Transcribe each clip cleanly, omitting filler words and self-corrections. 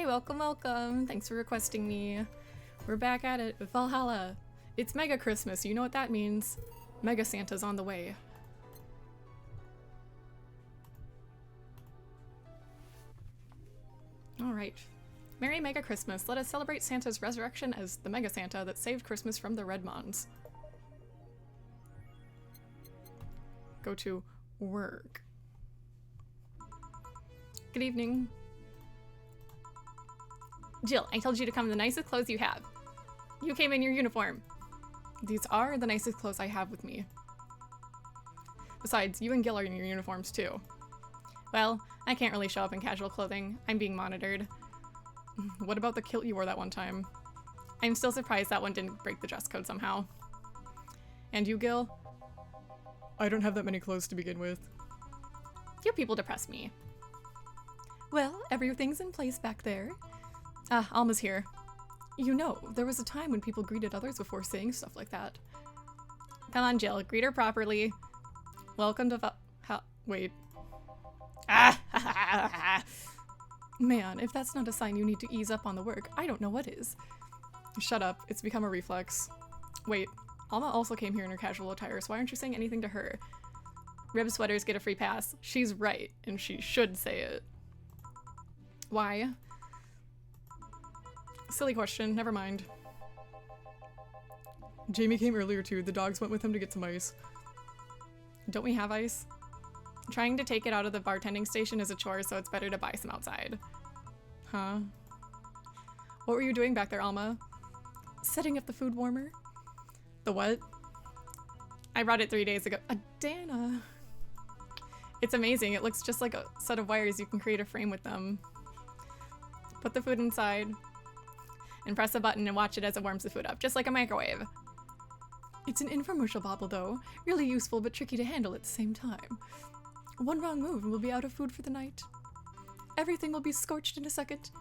welcome, welcome. Thanks for requesting me. We're back at it with Valhalla. It's Mega Christmas, you know what that means. Mega Santa's on the way. Alright. Merry Mega Christmas. Let us celebrate Santa's resurrection as the Mega Santa that saved Christmas from the Redmons. Go to work. Good evening. Jill, I told you to come in the nicest clothes you have. You came in your uniform. These are the nicest clothes I have with me. Besides, you and Gil are in your uniforms too. Well, I can't really show up in casual clothing. I'm being monitored. What about the kilt you wore that one time? I'm still surprised that one didn't break the dress code somehow. And you, Gil? I don't have that many clothes to begin with. You people depress me. Well, everything's in place back there. Ah, Alma's here. You know, there was a time when people greeted others before saying stuff like that. Come on, Jill. Greet her properly. Welcome to wait. Ah! Man, if that's not a sign you need to ease up on the work, I don't know what is. Shut up. It's become a reflex. Wait, Alma also came here in her casual attire, so why aren't you saying anything to her? Rib sweaters get a free pass. She's right, and she should say it. Why? Silly question, never mind. Jamie came earlier too. The dogs went with him to get some ice. Don't we have ice? Trying to take it out of the bartending station is a chore, so it's better to buy some outside. Huh? What were you doing back there, Alma? Setting up the food warmer. The what? I brought it 3 days ago. Dana. It's amazing. It looks just like a set of wires. You can create a frame with them. Put the food inside and press a button and watch it as it warms the food up, just like a microwave. It's an infomercial bobble though. Really useful but tricky to handle at the same time. One wrong move and we'll be out of food for the night. Everything will be scorched in a second.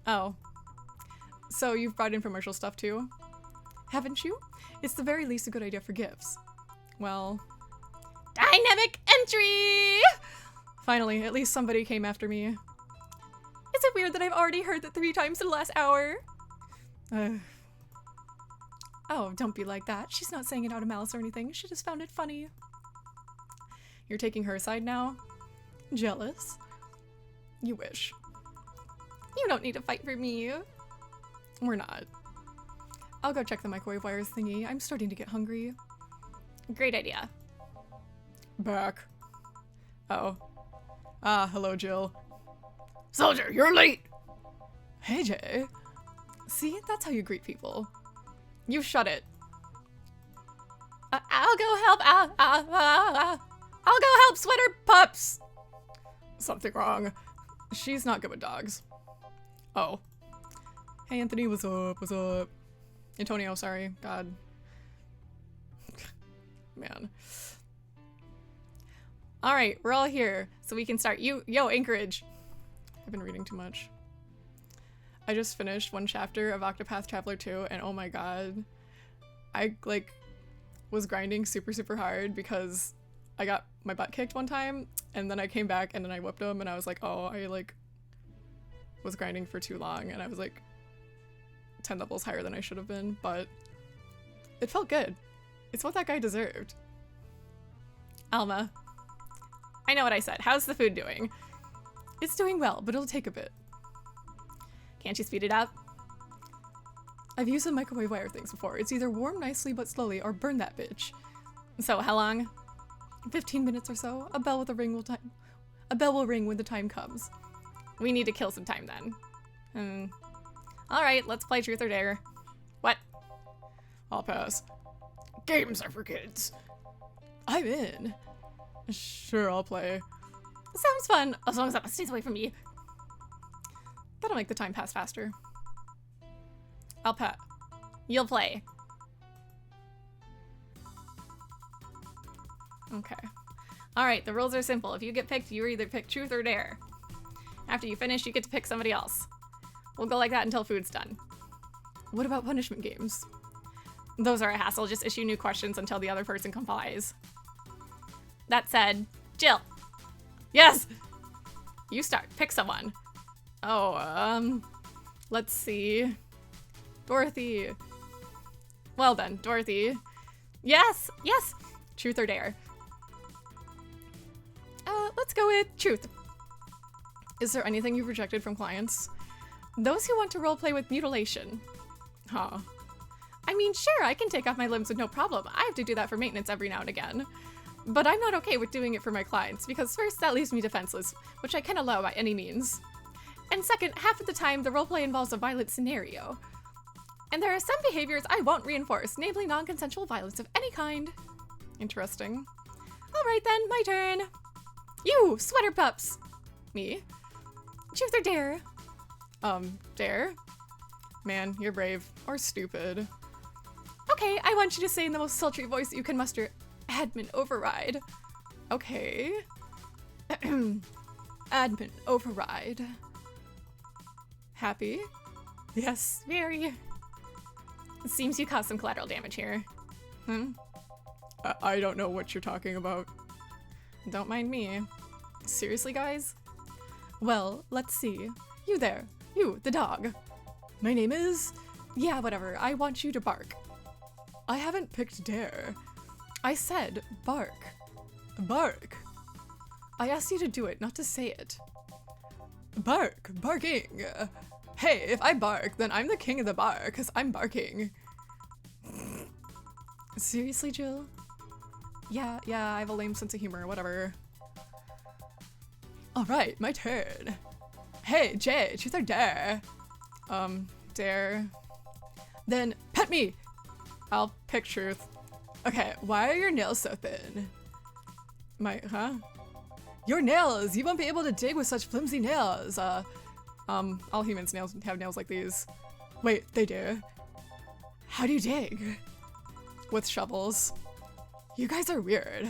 Oh. So you've brought infomercial stuff too? Haven't you? It's the very least a good idea for gifts. Well... Dynamic entry! Finally, at least somebody came after me. Is it weird that I've already heard that 3 times in the last hour? Oh, don't be like that. She's not saying it out of malice or anything. She just found it funny. You're taking her side now? Jealous? You wish. You don't need to fight for me. We're not. I'll go check the microwave wires thingy. I'm starting to get hungry. Great idea. Back. Oh. Ah, hello, Jill. Soldier, you're late! Hey, Jay. See, that's how you greet people. You shut it. I'll go help. I'll go help Sweater Pups. Something wrong. She's not good with dogs. Oh. Hey, Anthony, what's up? What's up? Antonio, sorry. God. Man. Alright, we're all here, so we can start. Yo, Anchorage. I've been reading too much. I just finished 1 chapter of Octopath Traveler 2, and oh my god. I, was grinding super hard because I got my butt kicked one time, and then I came back, and then I whipped him, and I was like, oh, I, was grinding for too long, and I was, 10 levels higher than I should have been, but it felt good. It's what that guy deserved. Alma. I know what I said. How's the food doing? It's doing well, but it'll take a bit. Can't you speed it up? I've used the microwave wire things before. It's either warm nicely but slowly or burn that bitch. So how long? 15 minutes or so. A bell will ring when the time comes. We need to kill some time then. Alright, let's play Truth or Dare. What? I'll pass. Games are for kids. I'm in. Sure, I'll play. Sounds fun, as long as that stays away from me. That'll make the time pass faster. I'll pat. You'll play. Okay. Alright, the rules are simple. If you get picked, you either pick Truth or Dare. After you finish, you get to pick somebody else. We'll go like that until food's done. What about punishment games? Those are a hassle. Just issue new questions until the other person complies. That said, Jill. Yes! You start. Pick someone. Oh, let's see. Dorothy. Well then, Dorothy. Yes, yes. Truth or dare? Let's go with truth. Is there anything you've rejected from clients? Those who want to roleplay with mutilation. Huh. I mean, sure, I can take off my limbs with no problem. I have to do that for maintenance every now and again. But I'm not okay with doing it for my clients, because first, that leaves me defenseless, which I can't allow by any means. And second, half of the time, the roleplay involves a violent scenario. And there are some behaviors I won't reinforce, namely non-consensual violence of any kind. Interesting. Alright then, my turn. You, sweater pups. Me? Truth or dare? Dare? Man, you're brave. Or stupid. Okay, I want you to say in the most sultry voice that you can muster, admin override. Okay. Admin override. Happy? Yes, very. It seems you caused some collateral damage here. I don't know what you're talking about. Don't mind me. Seriously, guys? Well, let's see. You there. You, the dog. My name is... Yeah, whatever. I want you to bark. I haven't picked dare. I said bark. Bark. I asked you to do it, not to say it. Bark. Barking. Hey, if I bark, then I'm the king of the bar, because I'm barking. Seriously, Jill? Yeah, I have a lame sense of humor, whatever. Alright, my turn. Hey, Jay, truth or dare? Dare. Then, pet me! I'll pick truth. Okay, why are your nails so thin? Your nails! You won't be able to dig with such flimsy nails. All humans have nails like these. Wait, they do? How do you dig? With shovels. You guys are weird.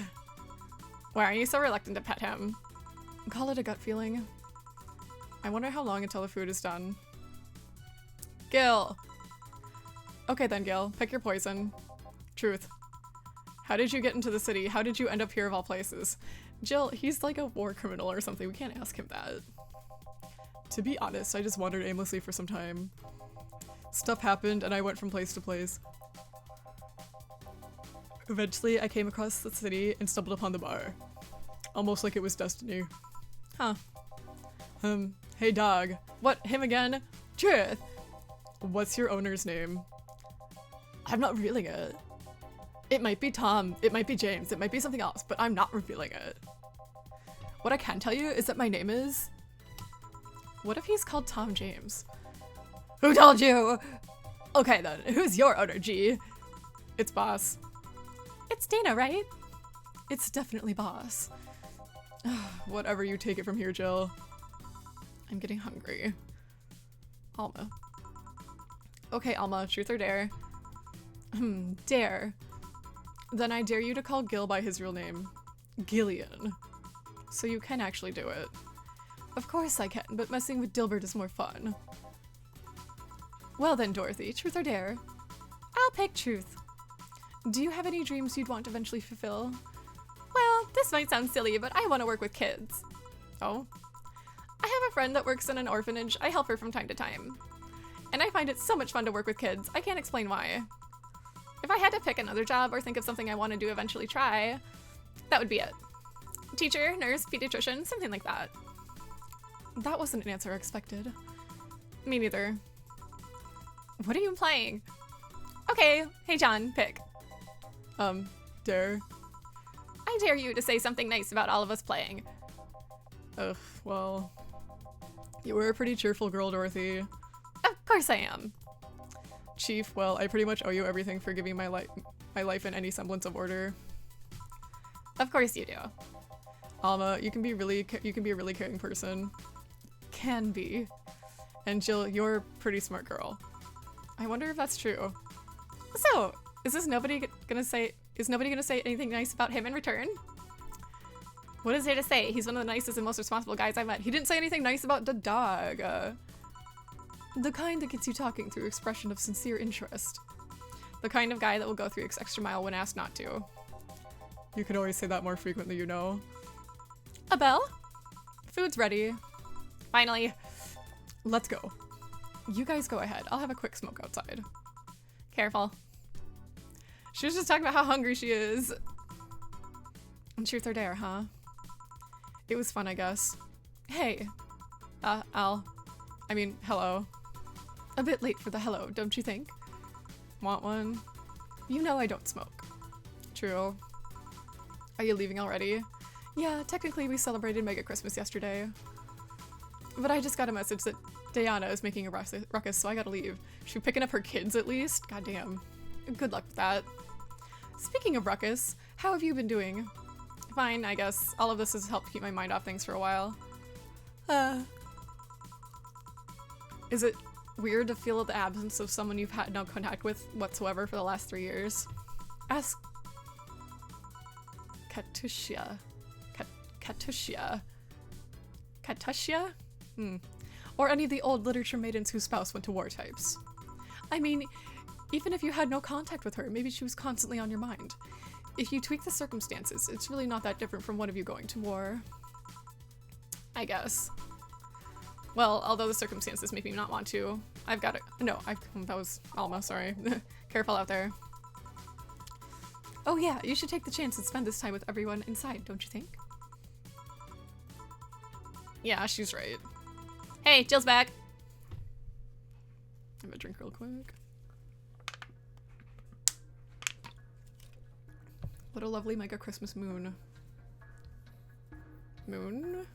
Why are you so reluctant to pet him? Call it a gut feeling. I wonder how long until the food is done. Gil! Okay then, Gil. Pick your poison. Truth. How did you get into the city? How did you end up here of all places? Jill, he's like a war criminal or something. We can't ask him that. To be honest, I just wandered aimlessly for some time. Stuff happened and I went from place to place. Eventually, I came across the city and stumbled upon the bar. Almost like it was destiny. Huh. Hey dog. What, him again? Truth! What's your owner's name? I'm not revealing it. It might be Tom, it might be James, it might be something else, but I'm not revealing it. What I can tell you is that my name is... What if he's called Tom James? Who told you? Okay then, who's your owner, G? It's Boss. It's Dana, right? It's definitely Boss. Whatever, you take it from here, Jill. I'm getting hungry. Alma. Okay, Alma, truth or dare? Dare. Then I dare you to call Gil by his real name. Gillian. So you can actually do it. Of course I can, but messing with Dilbert is more fun. Well then, Dorothy, truth or dare? I'll pick truth. Do you have any dreams you'd want to eventually fulfill? Well, this might sound silly, but I want to work with kids. Oh? I have a friend that works in an orphanage. I help her from time to time. And I find it so much fun to work with kids. I can't explain why. If I had to pick another job or think of something I want to do eventually try, that would be it. Teacher, nurse, pediatrician, something like that. That wasn't an answer I expected. Me neither. What are you implying? Okay, hey John, pick. Dare? I dare you to say something nice about all of us playing. Ugh, well... You were a pretty cheerful girl, Dorothy. Of course I am. Chief, well, I pretty much owe you everything for giving my life in any semblance of order. Of course you do. Alma, you can be a really caring person. Can be. And Jill, you're a pretty smart girl. I wonder if that's true. So, is nobody gonna say anything nice about him in return? What is there to say? He's one of the nicest and most responsible guys I've met. He didn't say anything nice about the dog. The kind that gets you talking through expression of sincere interest. The kind of guy that will go through extra mile when asked not to. You can always say that more frequently, you know. A bell? Food's ready. Finally. Let's go. You guys go ahead. I'll have a quick smoke outside. Careful. She was just talking about how hungry she is. And truth or dare, huh? It was fun, I guess. Hey. Al. I mean, hello. A bit late for the hello, don't you think? Want one? You know I don't smoke. True. Are you leaving already? Yeah, technically we celebrated Mega Christmas yesterday. But I just got a message that Diana is making a ruckus, so I gotta leave. She picking up her kids at least? Goddamn. Good luck with that. Speaking of ruckus, how have you been doing? Fine, I guess. All of this has helped keep my mind off things for a while. Is it weird to feel the absence of someone you've had no contact with whatsoever for the last 3 years? Ask Katushia. Katushia? Or any of the old literature maidens whose spouse went to war types. I mean, even if you had no contact with her, maybe she was constantly on your mind. If you tweak the circumstances, it's really not that different from one of you going to war. I guess. Well, although the circumstances make me not want to, I've got it. No, that was Alma, sorry. Careful out there. Oh yeah, you should take the chance and spend this time with everyone inside, don't you think? Yeah, she's right. Hey, Jill's back! Have a drink real quick. What a lovely mega Christmas moon. Moon?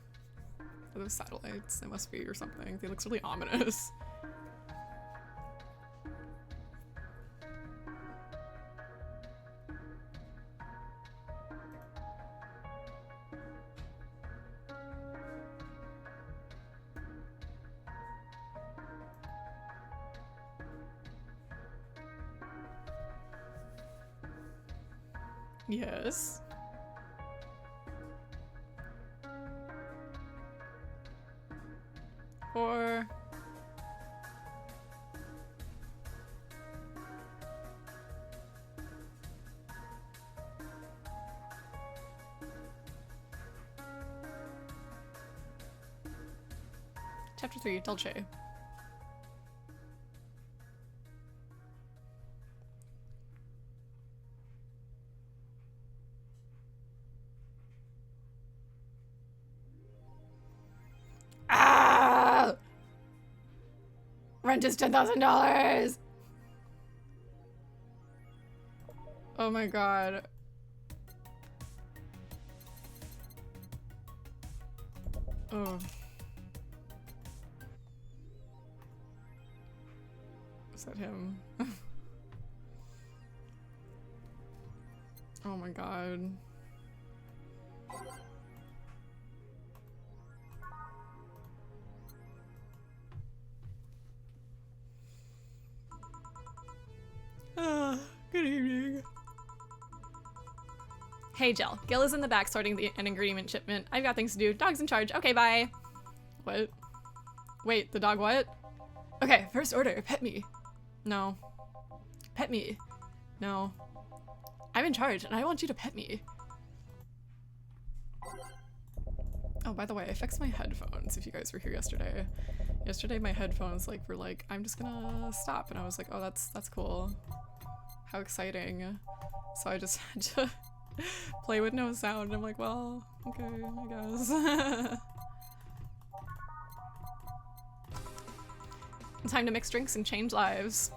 Are those satellites? They must be or something. They look really ominous. Yes. Or Chapter 3, Dulce. Rent is $10,000! Oh my god. Oh. Is that him? Oh my god. Good evening. Hey Jill, Gil is in the back sorting an ingredient shipment. I've got things to do. Dog's in charge. Okay, bye. What? Wait, the dog what? Okay, first order, pet me. No. Pet me. No. I'm in charge and I want you to pet me. Oh, by the way, I fixed my headphones if you guys were here yesterday. Yesterday my headphones were like, I'm just gonna stop, and I was like, oh, that's cool. How exciting. So I just had to play with no sound, and I'm like, well, okay, I guess. Time to mix drinks and change lives.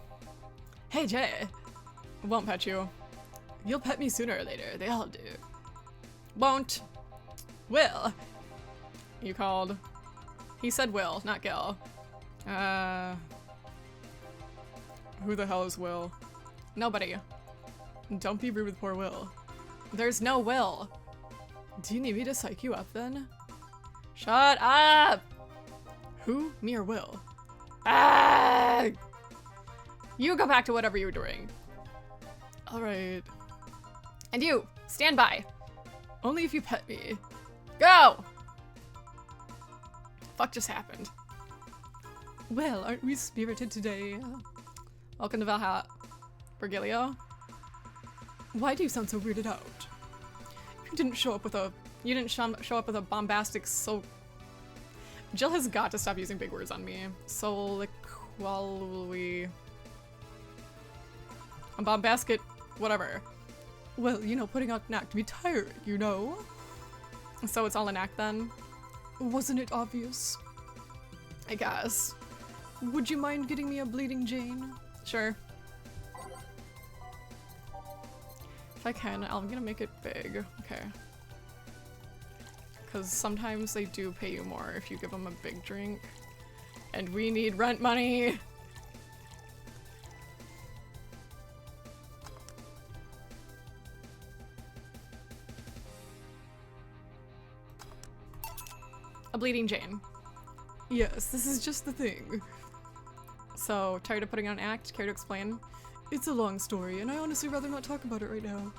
Hey Jay! I won't pet you. You'll pet me sooner or later, they all do. Won't. Will. You called. He said Will, not Gil. Who the hell is Will? Nobody. Don't be rude with poor Will. There's no Will. Do you need me to psych you up then? Shut up! Who? Me or Will? Ah! You go back to whatever you were doing. Alright. And you, stand by. Only if you pet me. Go! Fuck just happened. Well, aren't we spirited today? Welcome to Valhalla. Virgilio? Why do you sound so weirded out? You didn't show up with a bombastic Jill has got to stop using big words on me. Soliqually. A bomb basket, whatever. Well, you know, putting out an act can be tiring, you know? So it's all an act then? Wasn't it obvious? I guess. Would you mind getting me a Bleeding Jane? Sure. If I can, I'm gonna make it big. Okay. Because sometimes they do pay you more if you give them a big drink. And we need rent money! A Bleeding Jane. Yes, this is just the thing. So, tired of putting on an act? Care to explain? It's a long story, and I honestly rather not talk about it right now.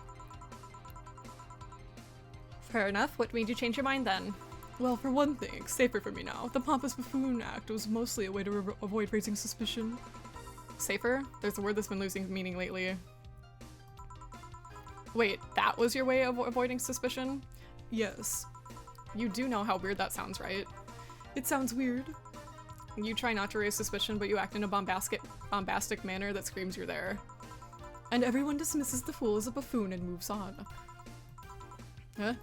Fair enough. What made you change your mind then? Well, for one thing, it's safer for me now. The Pompous Buffoon Act was mostly a way to avoid raising suspicion. Safer? There's a word that's been losing meaning lately. Wait, that was your way of avoiding suspicion? Yes. You do know how weird that sounds, right? It sounds weird. You try not to raise suspicion, but you act in a bombastic manner that screams you're there. And everyone dismisses the fool as a buffoon and moves on. Huh?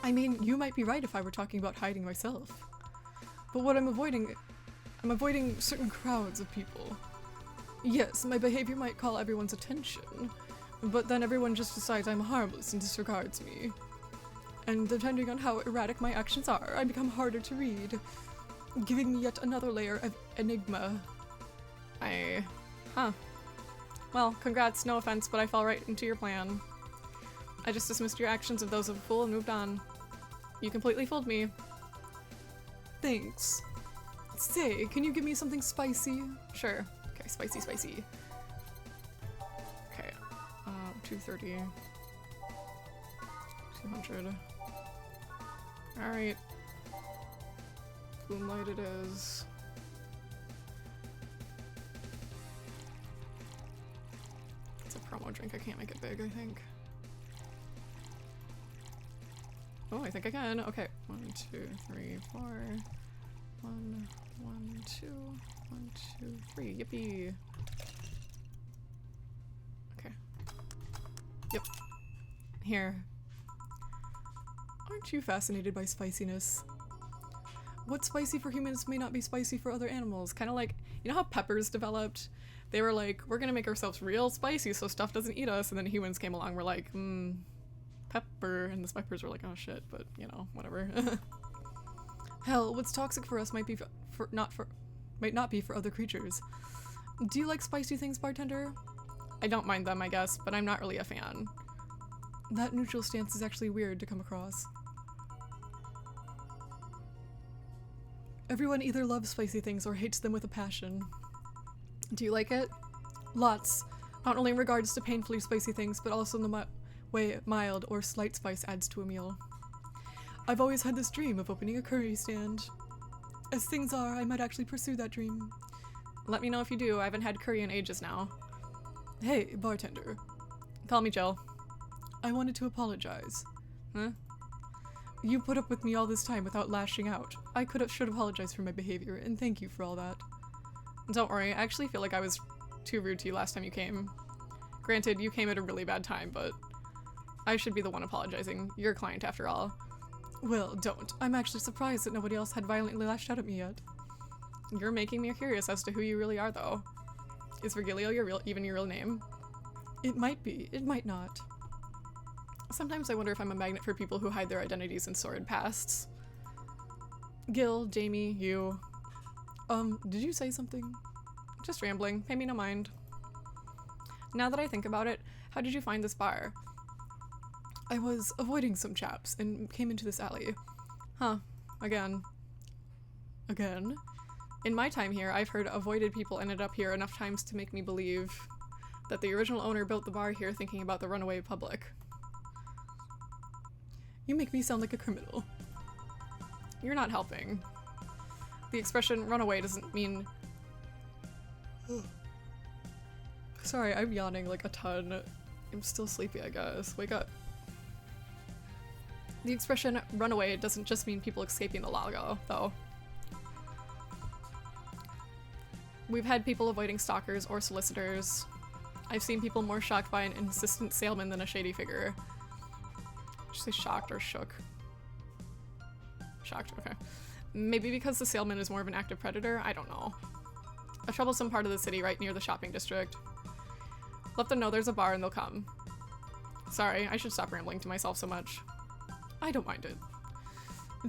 I mean, you might be right if I were talking about hiding myself. But what I'm avoiding certain crowds of people. Yes, my behavior might call everyone's attention, but then everyone just decides I'm harmless and disregards me. And depending on how erratic my actions are, I become harder to read, giving me yet another layer of enigma. Huh. Well, congrats, no offense, but I fell right into your plan. I just dismissed your actions of those of a fool and moved on. You completely fooled me. Thanks. Say, can you give me something spicy? Sure. Okay, spicy, spicy. Okay. 230. 200. Alright. Moonlight it is. It's a promo drink, I can't make it big, I think. Oh, I think I can. Okay. 1, 2, 3, 4. 1, 1, 2, 1, 2, 3. Yippee. Okay. Yep. Here. Aren't you fascinated by spiciness? What's spicy for humans may not be spicy for other animals. Kind of like, you know how peppers developed? They were like, we're gonna make ourselves real spicy so stuff doesn't eat us, and then humans came along, we're like, pepper, and the peppers were like, oh shit, but you know, whatever. Hell, what's toxic for us might not be for other creatures. Do you like spicy things, bartender? I don't mind them, I guess, but I'm not really a fan. That neutral stance is actually weird to come across. Everyone either loves spicy things or hates them with a passion. Do you like it? Lots. Not only in regards to painfully spicy things, but also in the way mild or slight spice adds to a meal. I've always had this dream of opening a curry stand. As things are, I might actually pursue that dream. Let me know if you do. I haven't had curry in ages now. Hey, bartender. Call me Jill. I wanted to apologize. Huh? You put up with me all this time without lashing out. I should apologize for my behavior, and thank you for all that. Don't worry, I actually feel like I was too rude to you last time you came. Granted, you came at a really bad time, but I should be the one apologizing. You're a client after all. Well, don't. I'm actually surprised that nobody else had violently lashed out at me yet. You're making me curious as to who you really are, though. Is Virgilio even your real name? It might be. It might not. Sometimes I wonder if I'm a magnet for people who hide their identities in sordid pasts. Gil, Jamie, you. Did you say something? Just rambling. Pay me no mind. Now that I think about it, how did you find this bar? I was avoiding some chaps and came into this alley. Huh. Again. Again? In my time here, I've heard avoided people ended up here enough times to make me believe that the original owner built the bar here thinking about the runaway public. You make me sound like a criminal. You're not helping. The expression runaway doesn't mean... Sorry, I'm yawning like a ton. I'm still sleepy, I guess. Wake up. The expression runaway doesn't just mean people escaping the lago, though. We've had people avoiding stalkers or solicitors. I've seen people more shocked by an insistent salesman than a shady figure. Did you say shocked or shook? Shocked, okay. Maybe because the salesman is more of an active predator? I don't know. A troublesome part of the city right near the shopping district. Let them know there's a bar and they'll come. Sorry, I should stop rambling to myself so much. I don't mind it.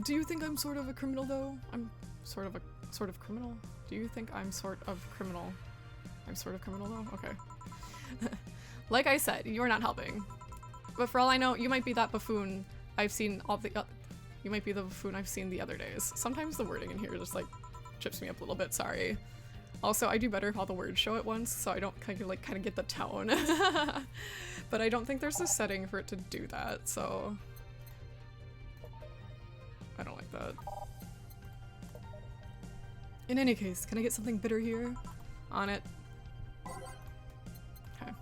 Do you think I'm sort of a criminal though? I'm sort of criminal? Do you think I'm sort of criminal? I'm sort of criminal though? Okay. Like I said, you're not helping. But for all I know, you might be that buffoon I've seen all the you might be the buffoon I've seen the other days. Sometimes the wording in here just like chips me up a little bit, sorry. Also, I do better if all the words show at once, so I don't kind of get the tone. But I don't think there's a setting for it to do that, so I don't like that. In any case, can I get something bitter here? On it. Okay.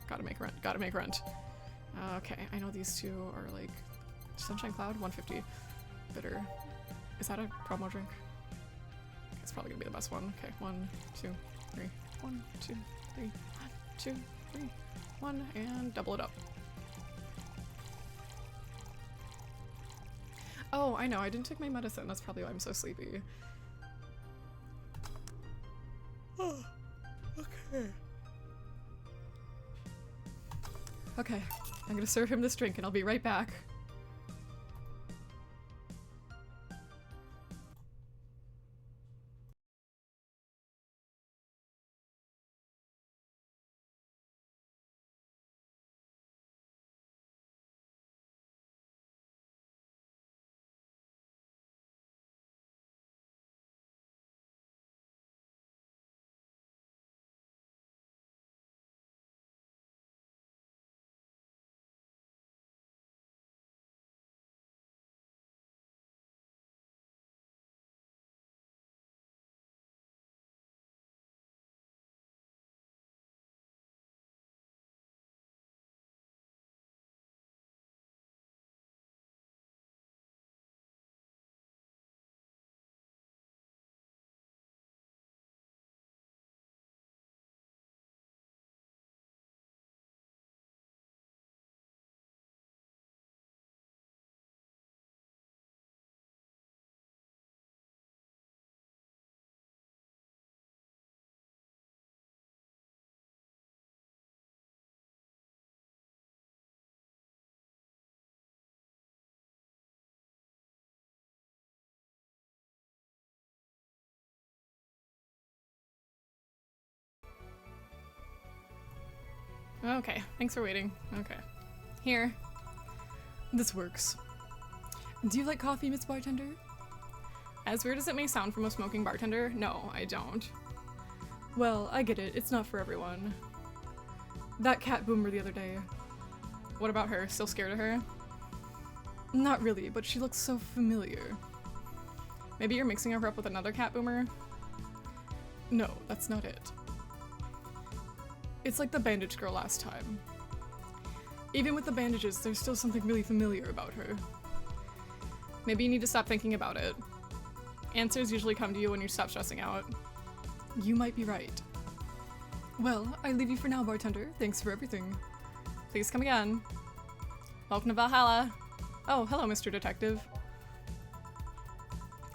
Gotta make rent. Gotta make rent. Okay, I know these two are like Sunshine Cloud, 150. Bitter. Is that a promo drink? It's probably gonna be the best one. Okay, 1, 2, 3. 1, 2, 3. 1, 2, 3. 1, and double it up. Oh, I know, I didn't take my medicine. That's probably why I'm so sleepy. Oh, okay. Okay, I'm gonna serve him this drink and I'll be right back. Okay, thanks for waiting. Okay. Here. This works. Do you like coffee, Miss Bartender? As weird as it may sound from a smoking bartender, no, I don't. Well, I get it. It's not for everyone. That cat boomer the other day. What about her? Still scared of her? Not really, but she looks so familiar. Maybe you're mixing her up with another cat boomer? No, that's not it. It's like the bandage girl last time. Even with the bandages, there's still something really familiar about her. Maybe you need to stop thinking about it. Answers usually come to you when you stop stressing out. You might be right. Well, I leave you for now, bartender. Thanks for everything. Please come again. Welcome to Valhalla. Oh, hello, Mr. Detective.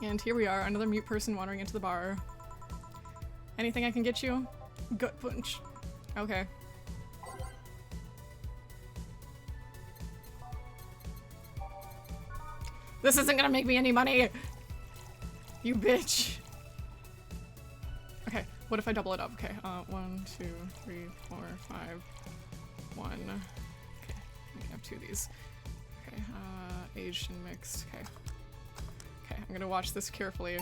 And here we are, another mute person wandering into the bar. Anything I can get you? Gut punch. Okay. This isn't gonna make me any money! You bitch! Okay, what if I double it up? Okay, 1, 2, 3, 4, 5, 1. Okay, I have 2 of these. Okay, aged and mixed. Okay. Okay, I'm gonna watch this carefully.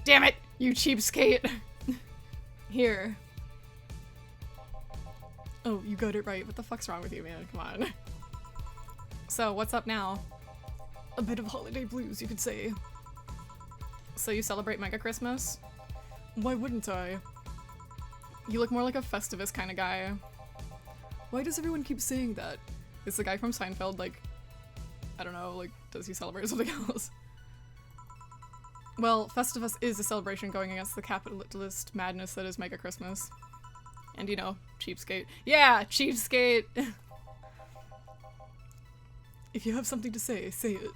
Damn it! You cheapskate! Here. Oh, you got it right. What the fuck's wrong with you, man? Come on. So, what's up now? A bit of holiday blues, you could say. So you celebrate Mega Christmas? Why wouldn't I? You look more like a Festivus kind of guy. Why does everyone keep saying that? Is the guy from Seinfeld, like, I don't know, like, does he celebrate something else? Well, Festivus is a celebration going against the capitalist madness that is Mega Christmas. And, you know, cheapskate. Yeah, cheapskate! If you have something to say it.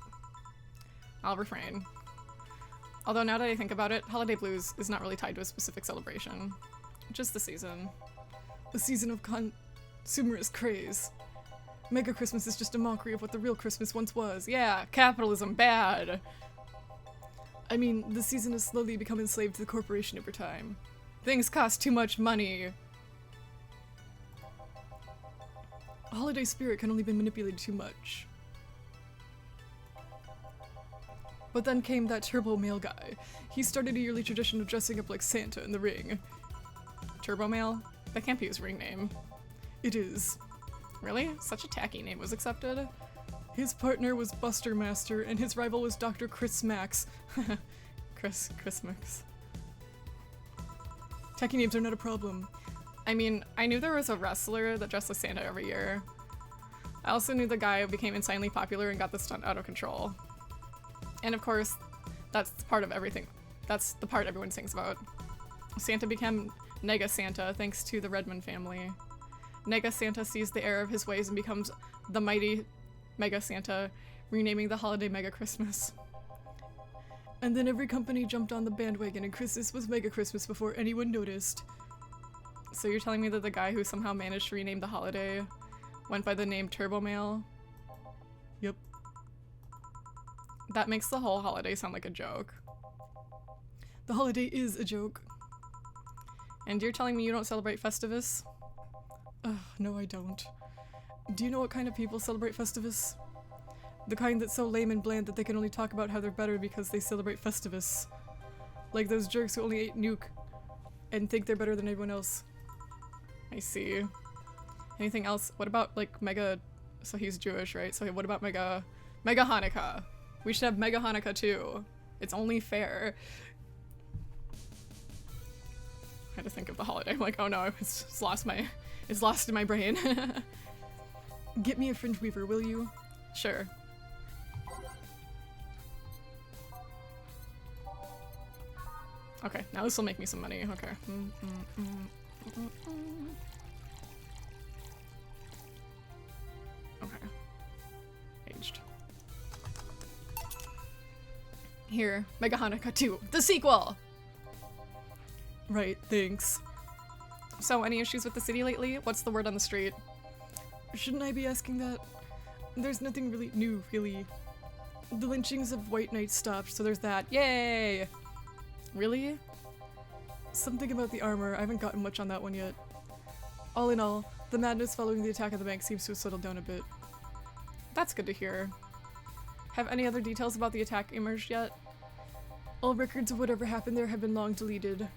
I'll refrain. Although now that I think about it, Holiday Blues is not really tied to a specific celebration. Just the season. A season of consumerist craze. Mega Christmas is just a mockery of what the real Christmas once was. Yeah, capitalism, bad! I mean, the season has slowly become enslaved to the corporation over time. Things cost too much money. Holiday spirit can only be manipulated too much. But then came that turbo male guy. He started a yearly tradition of dressing up like Santa in the ring. Turbo male? That can't be his ring name. It is. Really? Such a tacky name was accepted? His partner was Buster Master, and his rival was Dr. Chris Max. Chris Max. Tacky names are not a problem. I mean, I knew there was a wrestler that dressed like Santa every year. I also knew the guy who became insanely popular and got the stunt out of control. And of course, that's part of everything. That's the part everyone sings about. Santa became Nega Santa thanks to the Redmond family. Nega Santa sees the error of his ways and becomes the mighty Mega Santa, renaming the holiday Mega Christmas. And then every company jumped on the bandwagon and Christmas was Mega Christmas before anyone noticed. So you're telling me that the guy who somehow managed to rename the holiday went by the name Turbo Male? Yep. That makes the whole holiday sound like a joke. The holiday is a joke. And you're telling me you don't celebrate Festivus? Ugh, no I don't. Do you know what kind of people celebrate Festivus? The kind that's so lame and bland that they can only talk about how they're better because they celebrate Festivus. Like those jerks who only ate Nuke and think they're better than everyone else. I see. Anything else? What about like Mega... So he's Jewish, right? So what about Mega Hanukkah? We should have Mega Hanukkah too. It's only fair. I had to think of the holiday. I'm like, oh no, it's lost in my brain. Get me a fringe weaver, will you? Sure. Okay, now this will make me some money. Okay. Okay. Aged. Here, Mega Hanukkah 2, the sequel! Right, thanks. So, any issues with the city lately? What's the word on the street? Shouldn't I be asking that? There's nothing really new, really. The lynchings of White Knights stopped, so there's that. Yay! Really? Something about the armor, I haven't gotten much on that one yet. All in all, the madness following the attack of the bank seems to have settled down a bit. That's good to hear. Have any other details about the attack emerged yet? All records of whatever happened there have been long deleted.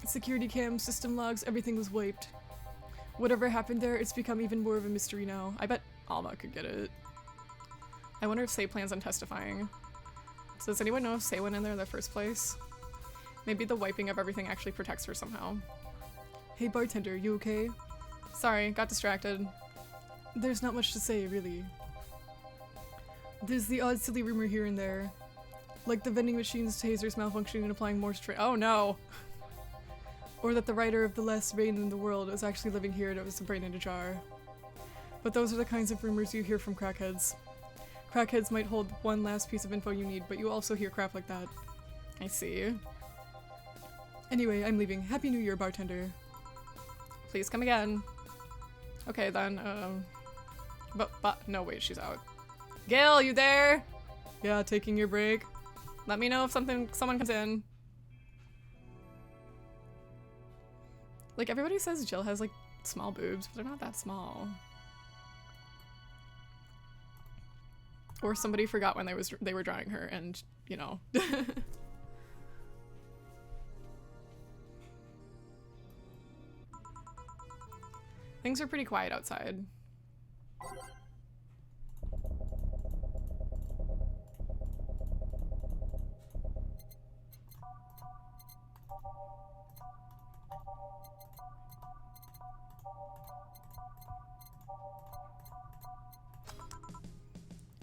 Security cams, system logs, everything was wiped. Whatever happened there, it's become even more of a mystery now. I bet Alma could get it. I wonder if Say plans on testifying. So does anyone know if Say went in there in the first place? Maybe the wiping of everything actually protects her somehow. Hey bartender, you okay? Sorry, got distracted. There's not much to say, really. There's the odd silly rumor here and there. Like the vending machine's tasers malfunctioning and applying more straight— oh no! Or that the writer of The Last Rain in the World is actually living here and it was a brain in a jar. But those are the kinds of rumors you hear from crackheads. Crackheads might hold one last piece of info you need, but you also hear crap like that. I see. Anyway, I'm leaving. Happy New Year, bartender. Please come again. Okay then, but no wait, she's out. Gail, you there? Yeah, taking your break. Let me know if someone comes in. Like, everybody says Jill has, like, small boobs, but they're not that small. Or somebody forgot when they were drawing her and, you know. Things are pretty quiet outside.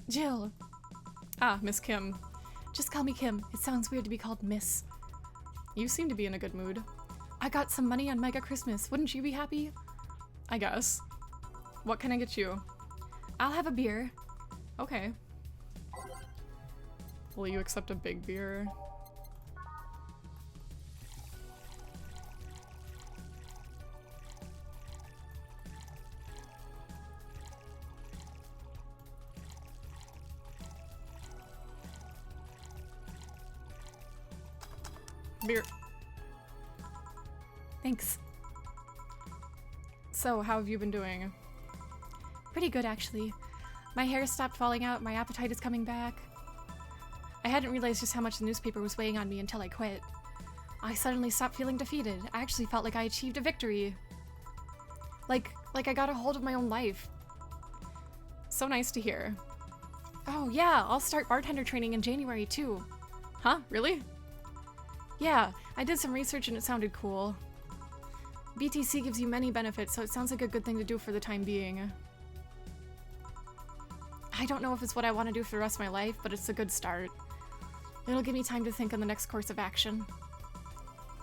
Jill. Ah, Miss Kim. Just call me Kim. It sounds weird to be called Miss. You seem to be in a good mood. I got some money on Mega Christmas. Wouldn't you be happy? I guess. What can I get you? I'll have a beer. Okay. Will you accept a big beer? Beer. Thanks. So, how have you been doing? Pretty good, actually. My hair stopped falling out, my appetite is coming back. I hadn't realized just how much the newspaper was weighing on me until I quit. I suddenly stopped feeling defeated. I actually felt like I achieved a victory. Like I got a hold of my own life. So nice to hear. Oh yeah, I'll start bartender training in January too. Huh? Really? Yeah, I did some research and it sounded cool. BTC gives you many benefits, so it sounds like a good thing to do for the time being. I don't know if it's what I want to do for the rest of my life, but it's a good start. It'll give me time to think on the next course of action.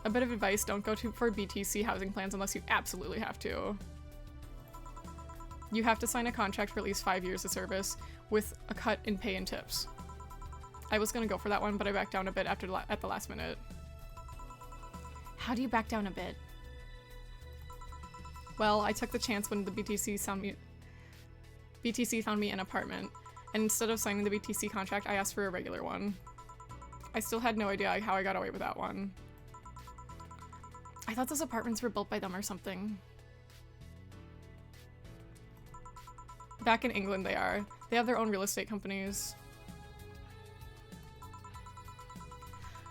A bit of advice, don't go for BTC housing plans unless you absolutely have to. You have to sign a contract for at least 5 years of service with a cut in pay and tips. I was gonna go for that one, but I backed down a bit at the last minute. How do you back down a bit? Well, I took the chance when the BTC found me an apartment, and instead of signing the BTC contract, I asked for a regular one. I still had no idea how I got away with that one. I thought those apartments were built by them or something. Back in England they are. They have their own real estate companies.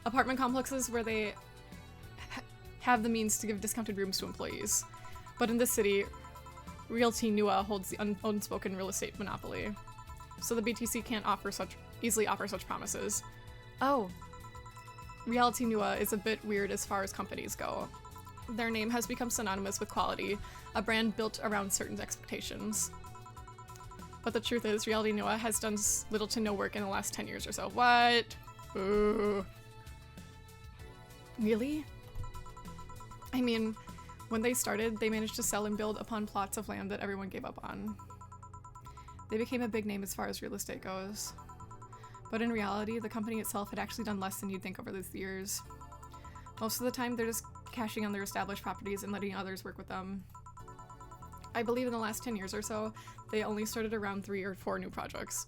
Apartment complexes where they have the means to give discounted rooms to employees. But in this city, Realty Nua holds the unspoken real estate monopoly. So the BTC can't easily offer such promises. Oh. Realty Nua is a bit weird as far as companies go. Their name has become synonymous with quality, a brand built around certain expectations. But the truth is, Realty Nua has done little to no work in the last 10 years or so. What? Ooh. Really? I mean, when they started, they managed to sell and build upon plots of land that everyone gave up on. They became a big name as far as real estate goes. But in reality, the company itself had actually done less than you'd think over these years. Most of the time, they're just cashing on their established properties and letting others work with them. I believe in the last 10 years or so, they only started around 3 or 4 new projects.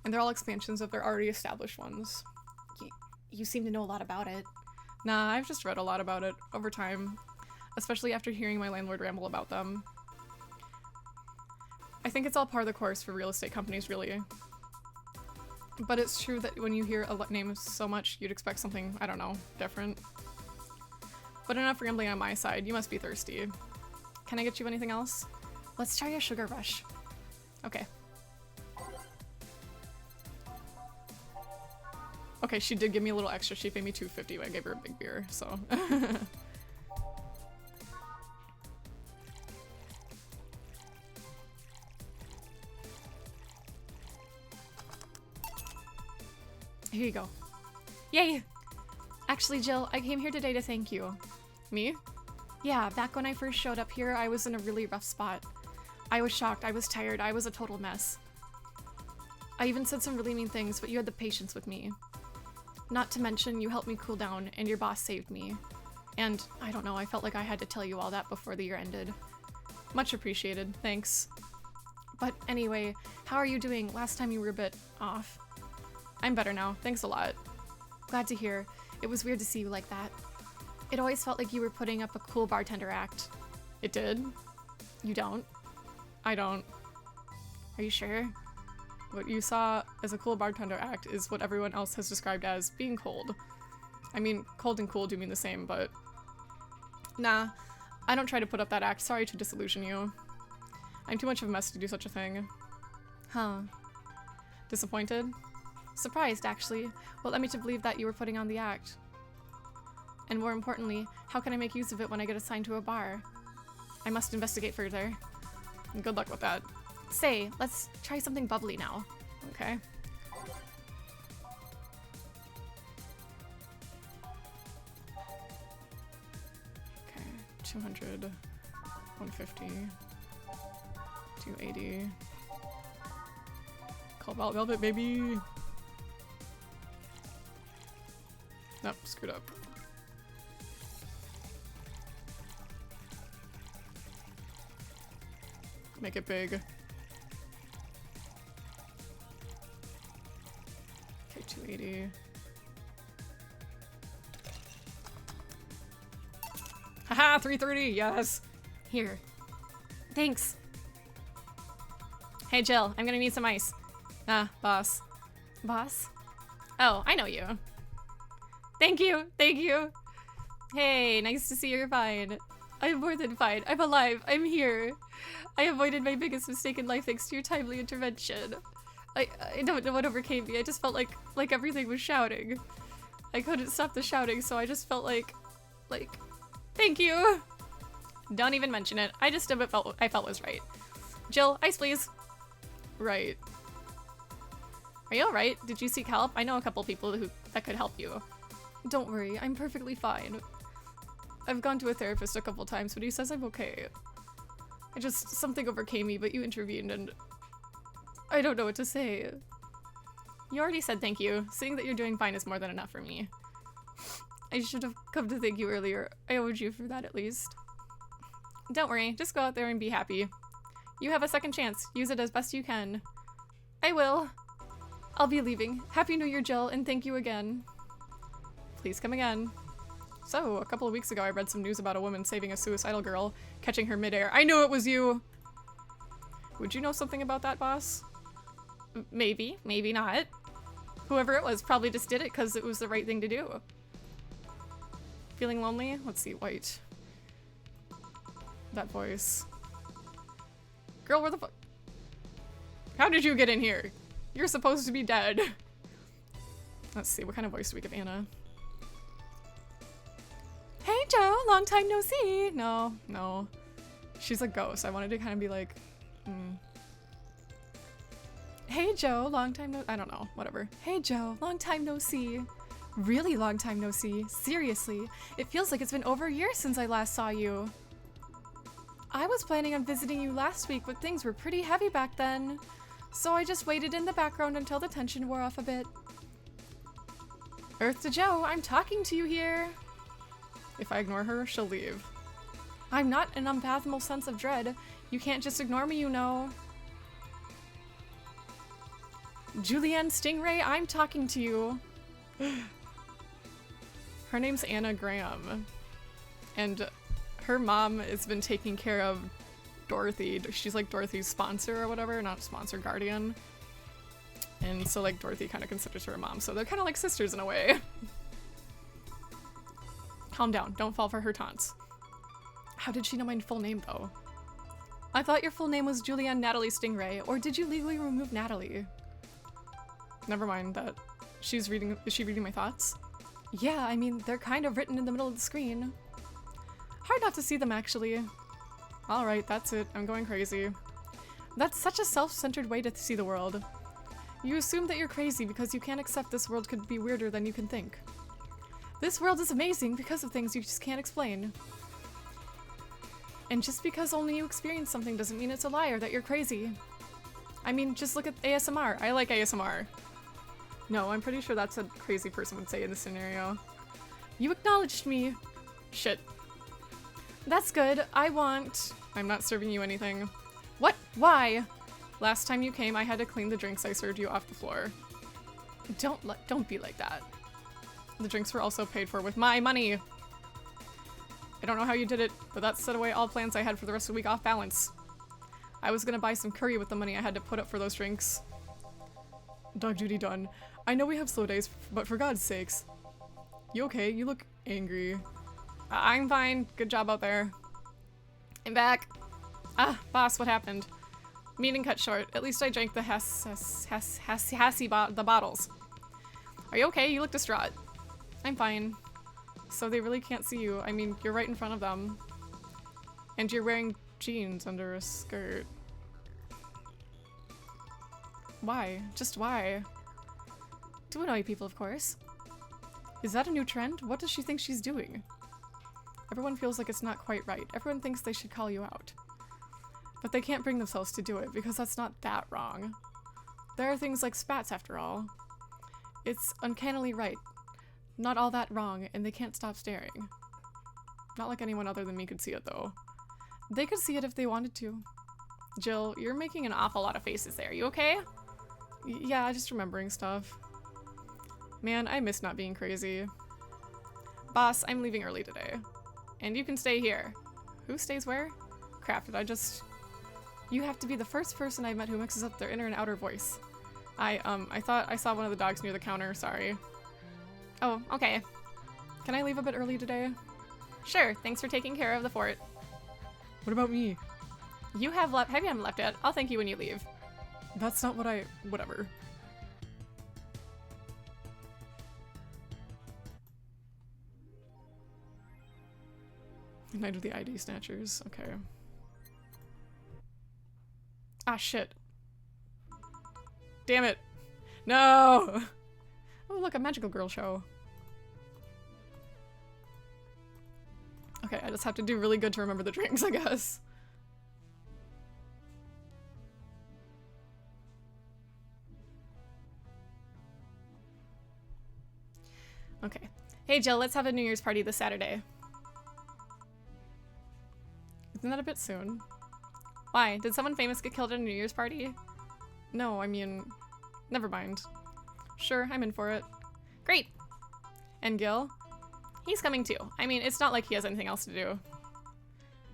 And they're all expansions of their already established ones. You seem to know a lot about it. Nah, I've just read a lot about it over time, especially after hearing my landlord ramble about them. I think it's all par of the course for real estate companies, really. But it's true that when you hear a name so much, you'd expect something, I don't know, different. But enough rambling on my side, you must be thirsty. Can I get you anything else? Let's try a sugar rush. Okay. Okay, she did give me a little extra. She paid me $2.50 when I gave her a big beer, so. Here you go. Yay! Actually, Jill, I came here today to thank you. Me? Yeah, back when I first showed up here, I was in a really rough spot. I was shocked, I was tired, I was a total mess. I even said some really mean things, but you had the patience with me. Not to mention, you helped me cool down, and your boss saved me. And, I don't know, I felt like I had to tell you all that before the year ended. Much appreciated, thanks. But anyway, how are you doing? Last time you were a bit off. I'm better now, thanks a lot. Glad to hear. It was weird to see you like that. It always felt like you were putting up a cool bartender act. It did? You don't? I don't. Are you sure? What you saw as a cool bartender act is what everyone else has described as being cold. I mean, cold and cool do mean the same, but... Nah, I don't try to put up that act. Sorry to disillusion you. I'm too much of a mess to do such a thing. Huh. Disappointed? Surprised, actually. What led me to believe that you were putting on the act? And more importantly, how can I make use of it when I get assigned to a bar? I must investigate further. Good luck with that. Say, let's try something bubbly now. Okay. Okay, 200, 150, 280. Cobalt Velvet, baby! Nope, screwed up. Make it big. Okay, 280. Haha, 330, yes! Here. Thanks. Hey Jill, I'm gonna need some ice. Ah, boss. Boss? Oh, I know you. Thank you, thank you. Hey, nice to see you're fine. I'm more than fine. I'm alive. I'm here. I avoided my biggest mistake in life thanks to your timely intervention. I don't know what overcame me. I just felt like everything was shouting. I couldn't stop the shouting, so I just felt like, thank you. Don't even mention it. I just did what I felt was right. Jill, ice please. Right. Are you alright? Did you seek help? I know a couple people that could help you. Don't worry, I'm perfectly fine. I've gone to a therapist a couple times, but he says I'm okay. Something overcame me, but you intervened and I don't know what to say. You already said thank you. Seeing that you're doing fine is more than enough for me. I should have come to thank you earlier. I owed you for that at least. Don't worry, just go out there and be happy. You have a second chance. Use it as best you can. I will. I'll be leaving. Happy New Year, Jill, and thank you again. Please come again. So, a couple of weeks ago I read some news about a woman saving a suicidal girl, catching her midair. I knew it was you! Would you know something about that, boss? Maybe, maybe not. Whoever it was probably just did it because it was the right thing to do. Feeling lonely? Let's see, white. That voice. Girl, where the fuck? How did you get in here? You're supposed to be dead. Let's see, what kind of voice do we give Anna? Hey Joe, long time no see. No, no. She's a ghost. I wanted to kind of be like, Hey Joe, long time no— I don't know, whatever. Hey Joe, long time no see. Really long time no see. Seriously, it feels like it's been over a year since I last saw you. I was planning on visiting you last week, but things were pretty heavy back then. So I just waited in the background until the tension wore off a bit. Earth to Joe, I'm talking to you here. If I ignore her, she'll leave. I'm not an unfathomable sense of dread. You can't just ignore me, you know. Julianne Stingray, I'm talking to you. Her name's Anna Graham. And her mom has been taking care of Dorothy. She's like Dorothy's sponsor or whatever, not sponsor, guardian. And so like Dorothy kind of considers her a mom. So they're kind of like sisters in a way. Calm down, don't fall for her taunts. How did she know my full name though? I thought your full name was Julianne Natalie Stingray, or did you legally remove Natalie? Never mind that. Is she reading my thoughts? Yeah, I mean, they're kind of written in the middle of the screen. Hard not to see them actually. Alright, that's it. I'm going crazy. That's such a self-centered way to see the world. You assume that you're crazy because you can't accept this world could be weirder than you can think. This world is amazing because of things you just can't explain. And just because only you experience something doesn't mean it's a lie or that you're crazy. I mean, just look at ASMR. I like ASMR. No, I'm pretty sure that's a crazy person would say in this scenario. You acknowledged me. Shit. That's good. I'm not serving you anything. What? Why? Last time you came, I had to clean the drinks I served you off the floor. Don't be like that. The drinks were also paid for with my money. I don't know how you did it, but that set away all plans I had for the rest of the week off balance. I was gonna buy some curry with the money I had to put up for those drinks. Dog duty done. I know we have slow days, but for God's sakes. You okay? You look angry. I'm fine. Good job out there. I'm back. Ah, boss, what happened? Meeting cut short. At least I drank the the bottles. Are you okay? You look distraught. I'm fine. So they really can't see you. I mean, you're right in front of them. And you're wearing jeans under a skirt. Why? Just why? To annoy people, of course. Is that a new trend? What does she think she's doing? Everyone feels like it's not quite right. Everyone thinks they should call you out. But they can't bring themselves to do it because that's not that wrong. There are things like spats after all. It's uncannily right. Not all that wrong, and they can't stop staring. Not like anyone other than me could see it, though. They could see it if they wanted to. Jill, you're making an awful lot of faces there. You okay? Yeah, just remembering stuff. Man, I miss not being crazy. Boss, I'm leaving early today. And you can stay here. Who stays where? Crap, did I just... You have to be the first person I've met who mixes up their inner and outer voice. I thought I saw one of the dogs near the counter, sorry. Oh, okay. Can I leave a bit early today? Sure, thanks for taking care of the fort. What about me? You haven't left yet. I'll thank you when you leave. That's not what whatever. Night of the ID Snatchers, okay. Ah, shit. Damn it. No! Oh, look, a magical girl show. Okay, I just have to do really good to remember the drinks, I guess. Okay. Hey, Jill, let's have a New Year's party this Saturday. Isn't that a bit soon? Why? Did someone famous get killed at a New Year's party? No, I mean, never mind. Sure, I'm in for it. Great! And Gil? He's coming too. I mean, it's not like he has anything else to do.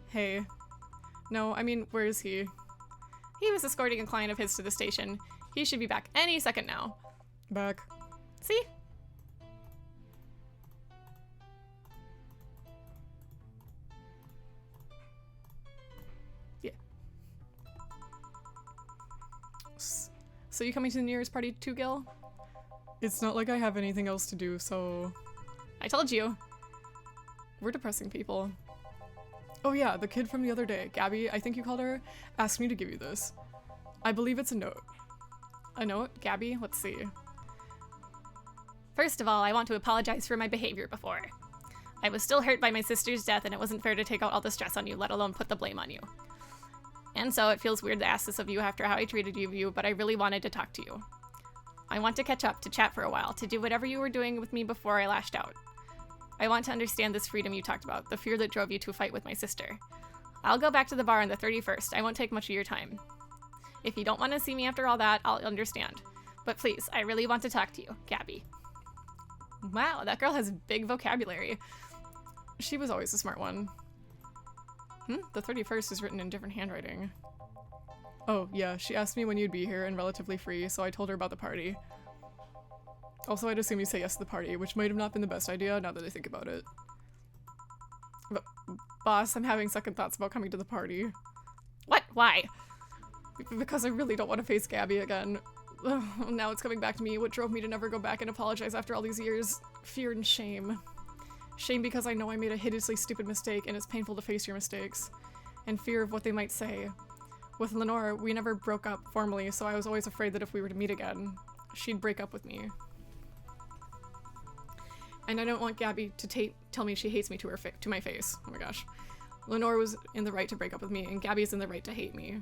Hey. No, I mean, where is he? He was escorting a client of his to the station. He should be back any second now. Back. See? Yeah. So you coming to the New Year's party too, Gil? It's not like I have anything else to do, so... I told you. We're depressing people. Oh yeah, the kid from the other day, Gabby, I think you called her, asked me to give you this. I believe it's a note. A note? Gabby? Let's see. First of all, I want to apologize for my behavior before. I was still hurt by my sister's death, and it wasn't fair to take out all the stress on you, let alone put the blame on you. And so it feels weird to ask this of you after how I treated you, but I really wanted to talk to you. I want to catch up, to chat for a while, to do whatever you were doing with me before I lashed out. I want to understand this freedom you talked about, the fear that drove you to a fight with my sister. I'll go back to the bar on the 31st. I won't take much of your time. If you don't want to see me after all that, I'll understand. But please, I really want to talk to you, Gabby. Wow, that girl has big vocabulary. She was always a smart one. The 31st is written in different handwriting. Oh, yeah, she asked me when you'd be here and relatively free, so I told her about the party. Also, I'd assume you say yes to the party, which might have not been the best idea now that I think about it. But, boss, I'm having second thoughts about coming to the party. What? Why? Because I really don't want to face Gabby again. Ugh, now it's coming back to me, what drove me to never go back and apologize after all these years. Fear and shame. Shame because I know I made a hideously stupid mistake and it's painful to face your mistakes. And fear of what they might say. With Lenore, we never broke up formally, so I was always afraid that if we were to meet again, she'd break up with me. And I don't want Gabby to tell me she hates me to my face. Oh my gosh. Lenore was in the right to break up with me, and Gabby's in the right to hate me.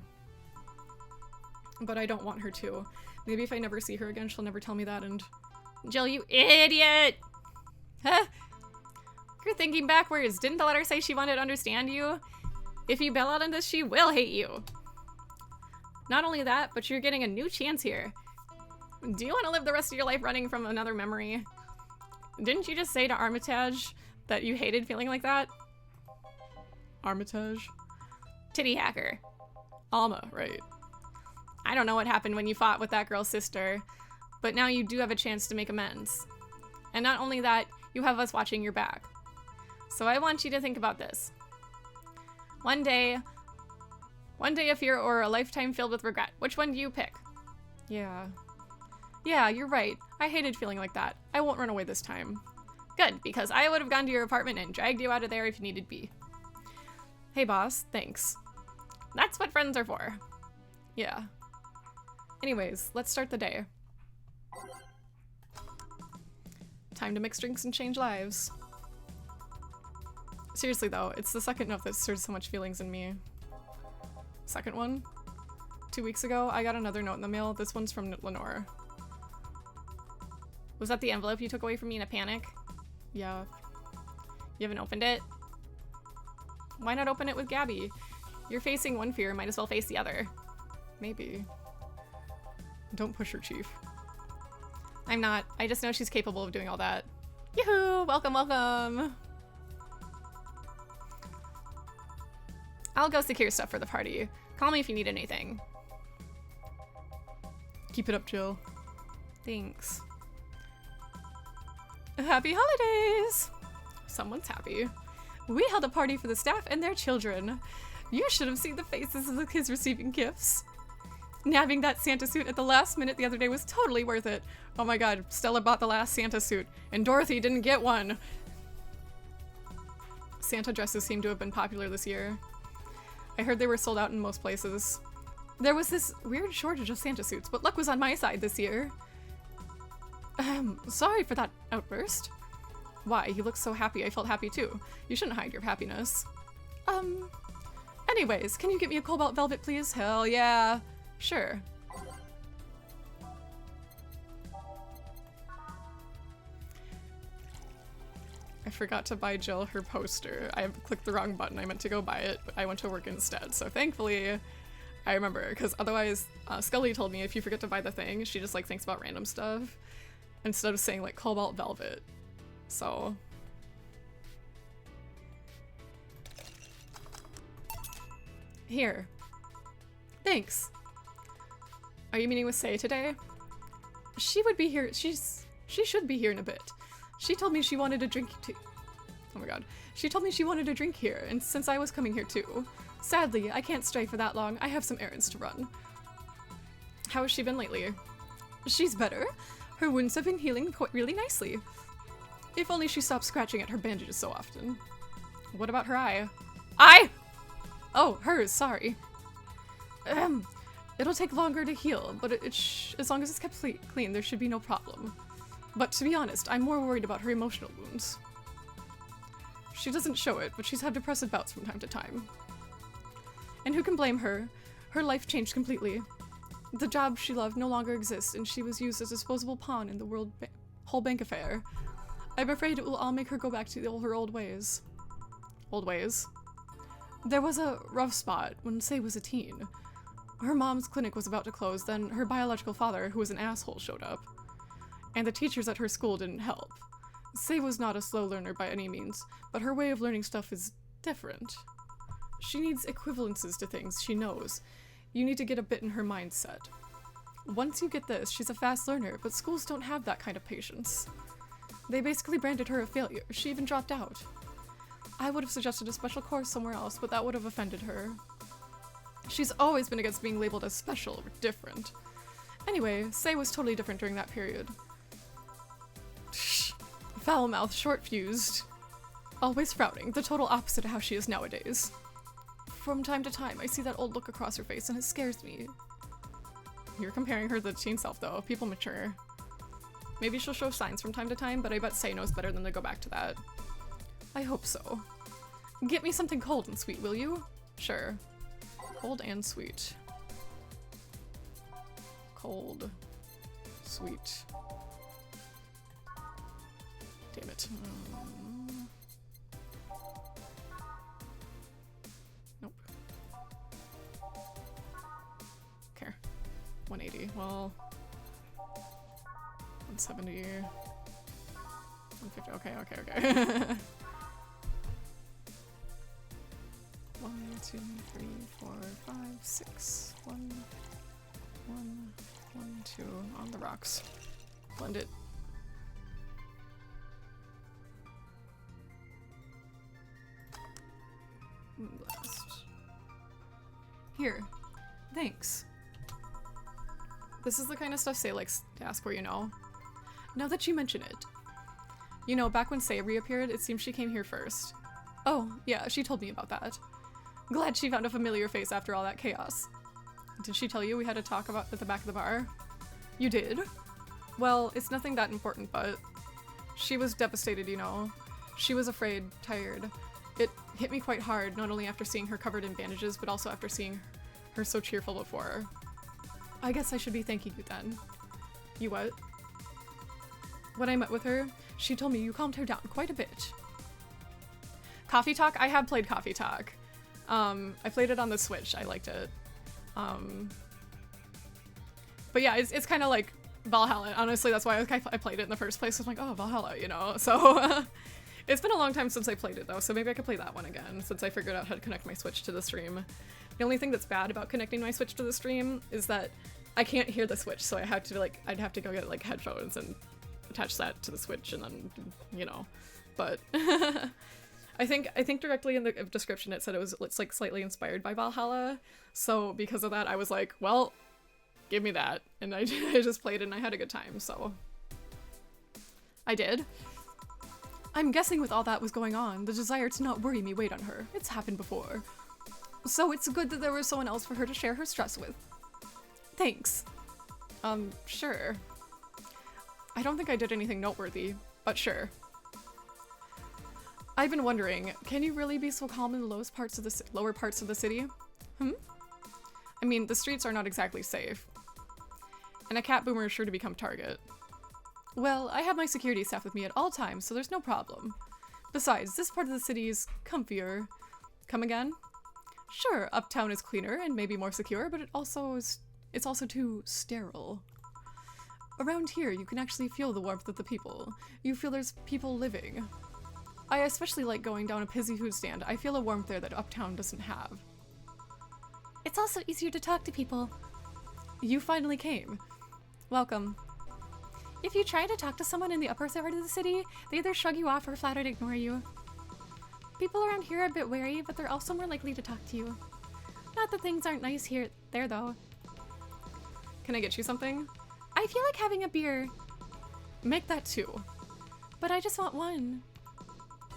But I don't want her to. Maybe if I never see her again, she'll never tell me that, and... Jill, you idiot! Huh? You're thinking backwards. Didn't the letter say she wanted to understand you? If you bail out on this, she will hate you. Not only that, but you're getting a new chance here. Do you want to live the rest of your life running from another memory? Didn't you just say to Armitage that you hated feeling like that? Armitage? Titty hacker. Alma, right. I don't know what happened when you fought with that girl's sister, but now you do have a chance to make amends. And not only that, you have us watching your back. So I want you to think about this. One day of fear or a lifetime filled with regret. Which one do you pick? Yeah. Yeah, you're right. I hated feeling like that. I won't run away this time. Good, because I would have gone to your apartment and dragged you out of there if you needed be. Hey boss, thanks. That's what friends are for. Yeah. Anyways, let's start the day. Time to mix drinks and change lives. Seriously though, it's the second note that stirs so much feelings in me. Second one? 2 weeks ago, I got another note in the mail. This one's from Lenore. Was that the envelope you took away from me in a panic? Yeah. You haven't opened it? Why not open it with Gabby? You're facing one fear, might as well face the other. Maybe. Don't push her, Chief. I'm not. I just know she's capable of doing all that. Yoo-hoo! Welcome, welcome! I'll go secure stuff for the party. Call me if you need anything. Keep it up, Jill. Thanks. Happy holidays! Someone's happy. We held a party for the staff and their children. You should have seen the faces of the kids receiving gifts. Nabbing that Santa suit at the last minute the other day was totally worth it. Oh my god, Stella bought the last Santa suit, and Dorothy didn't get one. Santa dresses seem to have been popular this year. I heard they were sold out in most places. There was this weird shortage of Santa suits, but luck was on my side this year. Sorry for that outburst. Why? He looks so happy. I felt happy too. You shouldn't hide your happiness. Anyways, can you get me a cobalt velvet, please? Hell yeah. Sure. I forgot to buy Jill her poster. I clicked the wrong button. I meant to go buy it, but I went to work instead. So thankfully, I remember, because otherwise, Scully told me if you forget to buy the thing, she just like thinks about random stuff instead of saying like cobalt velvet. So. Here. Thanks. Are you meeting with Say today? She would be here. She should be here in a bit. She told me she wanted a drink too. Oh my god. She told me she wanted a drink here, and since I was coming here too. Sadly, I can't stay for that long. I have some errands to run. How has she been lately? She's better. Her wounds have been healing really nicely. If only she stopped scratching at her bandages so often. What about her eye? Eye! Oh, hers, sorry. It'll take longer to heal, but as long as it's kept clean, there should be no problem. But to be honest, I'm more worried about her emotional wounds. She doesn't show it, but she's had depressive bouts from time to time. And who can blame her? Her life changed completely. The job she loved no longer exists, and she was used as a disposable pawn in the whole bank affair. I'm afraid it will all make her go back to her old ways. Old ways? There was a rough spot when Say was a teen. Her mom's clinic was about to close, then her biological father, who was an asshole, showed up. And the teachers at her school didn't help. Say was not a slow learner by any means, but her way of learning stuff is different. She needs equivalences to things she knows. You need to get a bit in her mindset. Once you get this, she's a fast learner, but schools don't have that kind of patience. They basically branded her a failure. She even dropped out. I would have suggested a special course somewhere else, but that would have offended her. She's always been against being labeled as special or different. Anyway, Say was totally different during that period. Foul-mouthed, short-fused, always frowning, the total opposite of how she is nowadays. From time to time, I see that old look across her face and it scares me. You're comparing her to the teen self though, people mature. Maybe she'll show signs from time to time, but I bet Say knows better than to go back to that. I hope so. Get me something cold and sweet, will you? Sure. Cold and sweet. Cold. Sweet. Damn it. Nope. Okay. 180. Well. 170. 150. Okay. 1, 2, 3, 4, 5, 6. 1, 2 on the rocks. Blend it. Blast. Here. Thanks. This is the kind of stuff Say likes to ask for, you know. Now that you mention it. You know, back when Say reappeared, it seems she came here first. Oh, yeah, she told me about that. Glad she found a familiar face after all that chaos. Did she tell you we had to talk about at the back of the bar? You did? Well, it's nothing that important, but she was devastated, you know. She was afraid, tired. It hit me quite hard, not only after seeing her covered in bandages, but also after seeing her so cheerful before. I guess I should be thanking you then. You what? When I met with her, she told me you calmed her down quite a bit. Coffee Talk? I have played Coffee Talk. I played it on the Switch. I liked it. But yeah, it's kind of like Valhalla. Honestly, that's why I played it in the first place. I was like, oh, Valhalla, you know? So it's been a long time since I played it though, so maybe I could play that one again since I figured out how to connect my Switch to the stream. The only thing that's bad about connecting my Switch to the stream is that I can't hear the Switch, so I have to I'd have to go get like headphones and attach that to the Switch and then, you know, but I think directly in the description it said it's like slightly inspired by Valhalla, so because of that I was like, well, give me that, and I just played it and I had a good time, so I did. I'm guessing with all that was going on, the desire to not worry me weighed on her. It's happened before. So it's good that there was someone else for her to share her stress with. Thanks. Sure. I don't think I did anything noteworthy, but sure. I've been wondering, can you really be so calm in the lower parts of the city? I mean, the streets are not exactly safe. And a cat boomer is sure to become target. Well, I have my security staff with me at all times, so there's no problem. Besides, this part of the city is comfier. Come again? Sure, uptown is cleaner and maybe more secure, but it's also too sterile. Around here, you can actually feel the warmth of the people. You feel there's people living. I especially like going down a Pizzy food stand. I feel a warmth there that uptown doesn't have. It's also easier to talk to people. You finally came. Welcome. If you try to talk to someone in the upper part of the city, they either shrug you off or flat out ignore you. People around here are a bit wary, but they're also more likely to talk to you. Not that things aren't nice there though. Can I get you something? I feel like having a beer. Make that 2. But I just want one.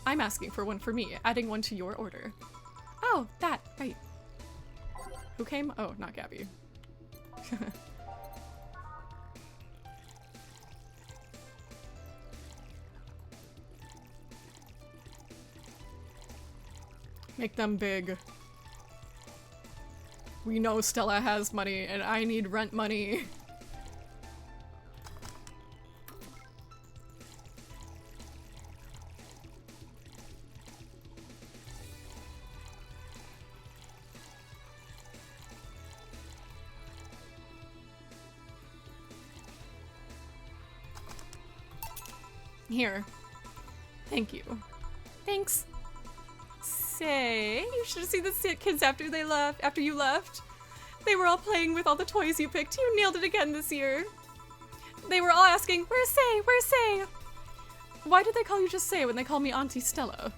I'm asking for one for me, adding one to your order. Oh, that, right. Who came? Oh, not Gabby. Make them big. We know Stella has money and I need rent money. Here. Thank you. Thanks. Say, you should have seen the kids after you left. They were all playing with all the toys you picked. You nailed it again this year. They were all asking, where's Say? Where's Say? Why did they call you just Say when they call me Auntie Stella?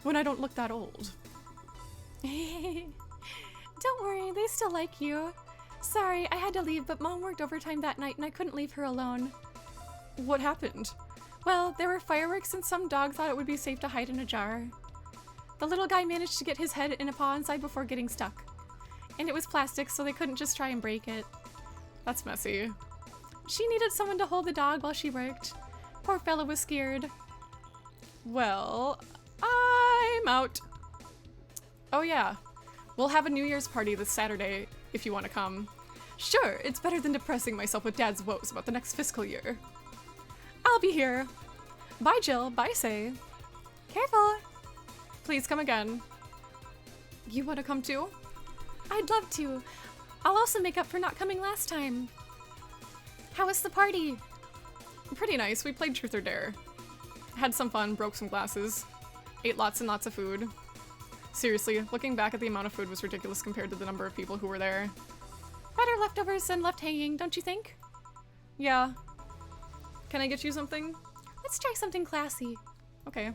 When I don't look that old. Don't worry, they still like you. Sorry, I had to leave, but Mom worked overtime that night and I couldn't leave her alone. What happened? Well, there were fireworks and some dog thought it would be safe to hide in a jar. The little guy managed to get his head in a paw inside before getting stuck. And it was plastic, so they couldn't just try and break it. That's messy. She needed someone to hold the dog while she worked. Poor fella was scared. Well, I'm out. Oh yeah, we'll have a New Year's party this Saturday if you want to come. Sure, it's better than depressing myself with Dad's woes about the next fiscal year. I'll be here. Bye, Jill. Bye, Say. Careful. Please come again. You want to come too? I'd love to. I'll also make up for not coming last time. How was the party? Pretty nice. We played Truth or Dare. Had some fun, broke some glasses. Ate lots and lots of food. Seriously, looking back at the amount of food was ridiculous compared to the number of people who were there. Better leftovers than left hanging, don't you think? Yeah. Can I get you something? Let's try something classy. Okay.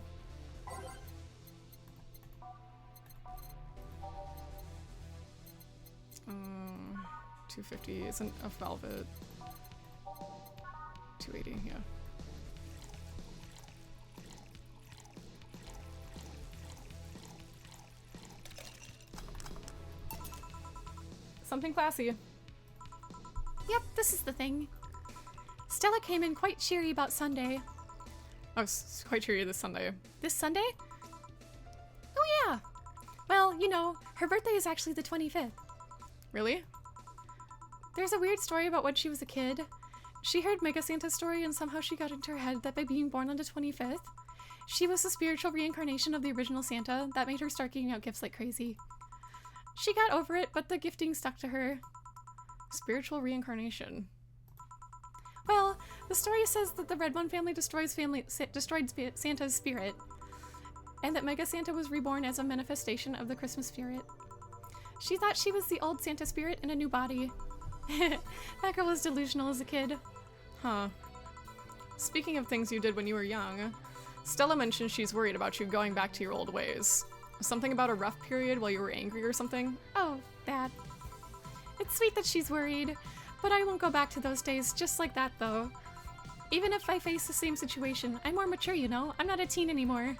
$250 isn't a velvet. $280, yeah. Something classy. Yep, this is the thing. Stella came in quite cheery about Sunday. I was quite cheery this Sunday. This Sunday? Oh yeah. Well, you know, her birthday is actually the 25th. Really? There's a weird story about when she was a kid. She heard Mega Santa's story and somehow she got into her head that by being born on the 25th, she was the spiritual reincarnation of the original Santa that made her start giving out gifts like crazy. She got over it, but the gifting stuck to her. Spiritual reincarnation. Well, the story says that the Red One family destroyed Santa's spirit, and that Mega Santa was reborn as a manifestation of the Christmas spirit. She thought she was the old Santa spirit in a new body. That girl was delusional as a kid. Huh. Speaking of things you did when you were young, Stella mentioned she's worried about you going back to your old ways. Something about a rough period while you were angry or something? Oh, that. It's sweet that she's worried, but I won't go back to those days just like that, though. Even if I face the same situation, I'm more mature, you know? I'm not a teen anymore.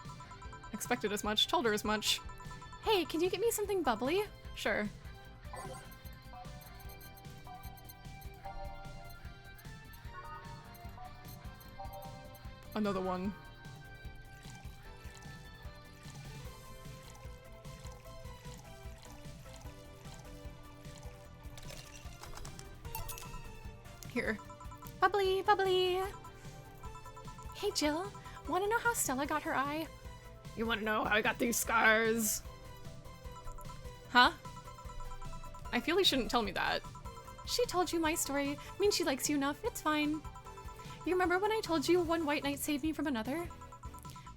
Expected as much, told her as much. Hey, can you get me something bubbly? Sure. Another one. Here. Bubbly, bubbly. Hey, Jill. Want to know how Stella got her eye? You want to know how I got these scars? Huh? I feel he shouldn't tell me that. She told you my story. Means she likes you enough. It's fine. You remember when I told you one white knight saved me from another?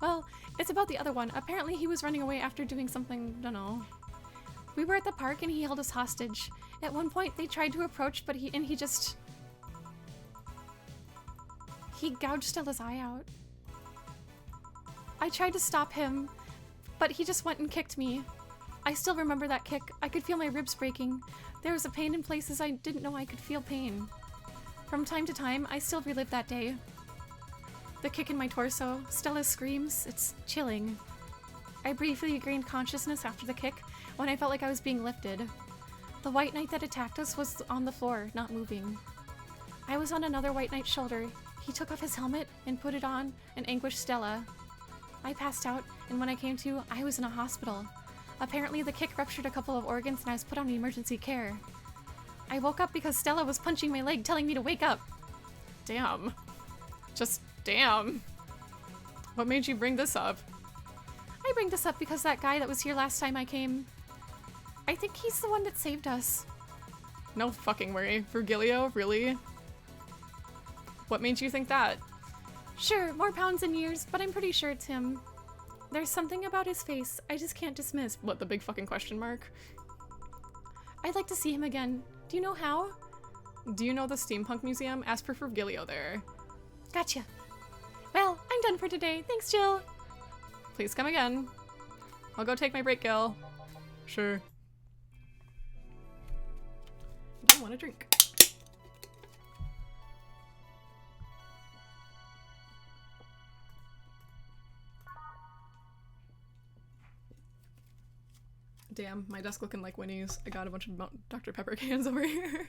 Well, it's about the other one. Apparently he was running away after doing something, dunno. We were at the park and he held us hostage. At one point they tried to approach, but he gouged Stella's eye out. I tried to stop him, but he just went and kicked me. I still remember that kick. I could feel my ribs breaking. There was a pain in places I didn't know I could feel pain. From time to time, I still relive that day. The kick in my torso, Stella's screams, it's chilling. I briefly regained consciousness after the kick when I felt like I was being lifted. The white knight that attacked us was on the floor, not moving. I was on another white knight's shoulder. He took off his helmet and put it on and anguished Stella. I passed out, and when I came to, I was in a hospital. Apparently the kick ruptured a couple of organs and I was put on emergency care. I woke up because Stella was punching my leg, telling me to wake up. Damn. Just damn. What made you bring this up? I bring this up because that guy that was here last time I came, I think he's the one that saved us. No fucking worry. Virgilio, really? What made you think that? Sure, more pounds and years, but I'm pretty sure it's him. There's something about his face I just can't dismiss. What, the big fucking question mark? I'd like to see him again. Do you know how? Do you know the Steampunk Museum? Ask for Virgilio there. Gotcha. Well, I'm done for today. Thanks, Jill. Please come again. I'll go take my break, Gil. Sure. I want a drink. Damn, my desk looking like Winnie's. I got a bunch of Dr. Pepper cans over here.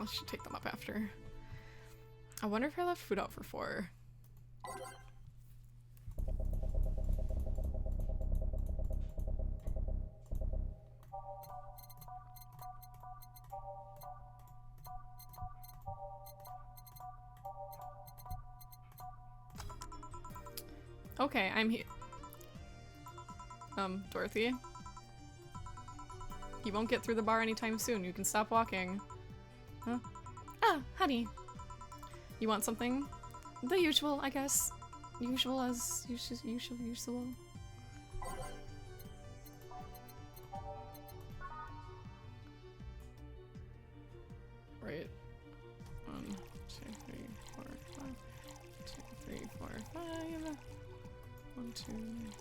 I should take them up after. I wonder if I left food out for 4. Okay, I'm here. Dorothy? You won't get through the bar anytime soon. You can stop walking. Huh? Ah, honey. You want something? The usual, I guess. Usual as usual. Right. 1, 2, 3, 4, 5. 2, 3, 4, 5. 1, 2, 1,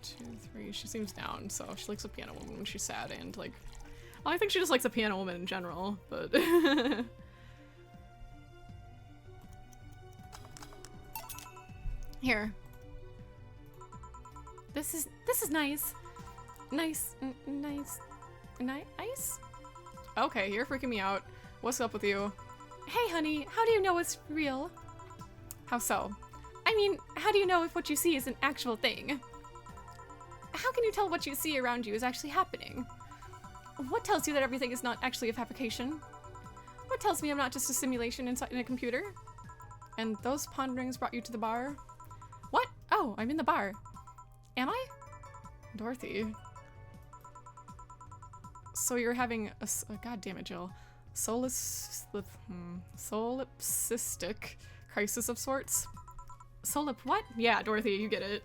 2, 3. She seems down, so she likes a piano woman when she's sad, and like, well, I think she just likes a piano woman in general, but Here. This is nice. Nice? Okay, you're freaking me out. What's up with you? Hey, honey, how do you know it's real? How so? I mean, how do you know if what you see is an actual thing? How can you tell what you see around you is actually happening? What tells you that everything is not actually a fabrication? What tells me I'm not just a simulation inside in a computer? And those ponderings brought you to the bar? What? Oh, I'm in the bar. Am I? Dorothy. So you're having a god damn it, Jill. Solipsistic crisis of sorts? Solip what? Yeah, Dorothy, you get it.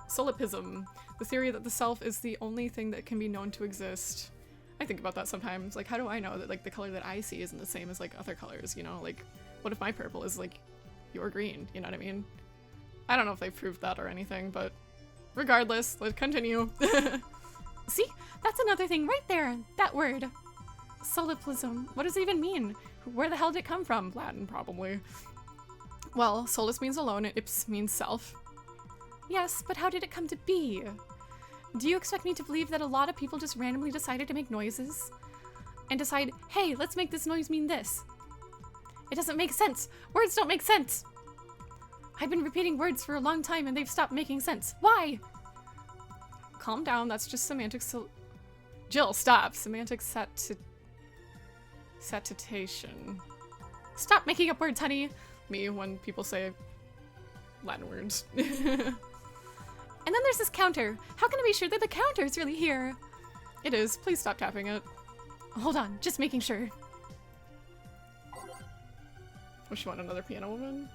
Solipsism, the theory that the self is the only thing that can be known to exist. I think about that sometimes. Like, how do I know that, like, the color that I see isn't the same as, like, other colors, you know? Like, what if my purple is, like, your green? You know what I mean? I don't know if they've proved that or anything, but regardless, let's continue. See? That's another thing right there. That word. Solipsism. What does it even mean? Where the hell did it come from? Latin, probably. Well, solus means alone and ips means self. Yes, but how did it come to be? Do you expect me to believe that a lot of people just randomly decided to make noises? And decide, hey, let's make this noise mean this? It doesn't make sense. Words don't make sense. I've been repeating words for a long time and they've stopped making sense. Why? Calm down, that's just semantic Jill, stop. Semantic satitation. Stop making up words, honey. Me, when people say Latin words. And then there's this counter. How can I be sure that the counter is really here? It is. Please stop tapping it. Hold on, just making sure. Oh, she want another piano woman?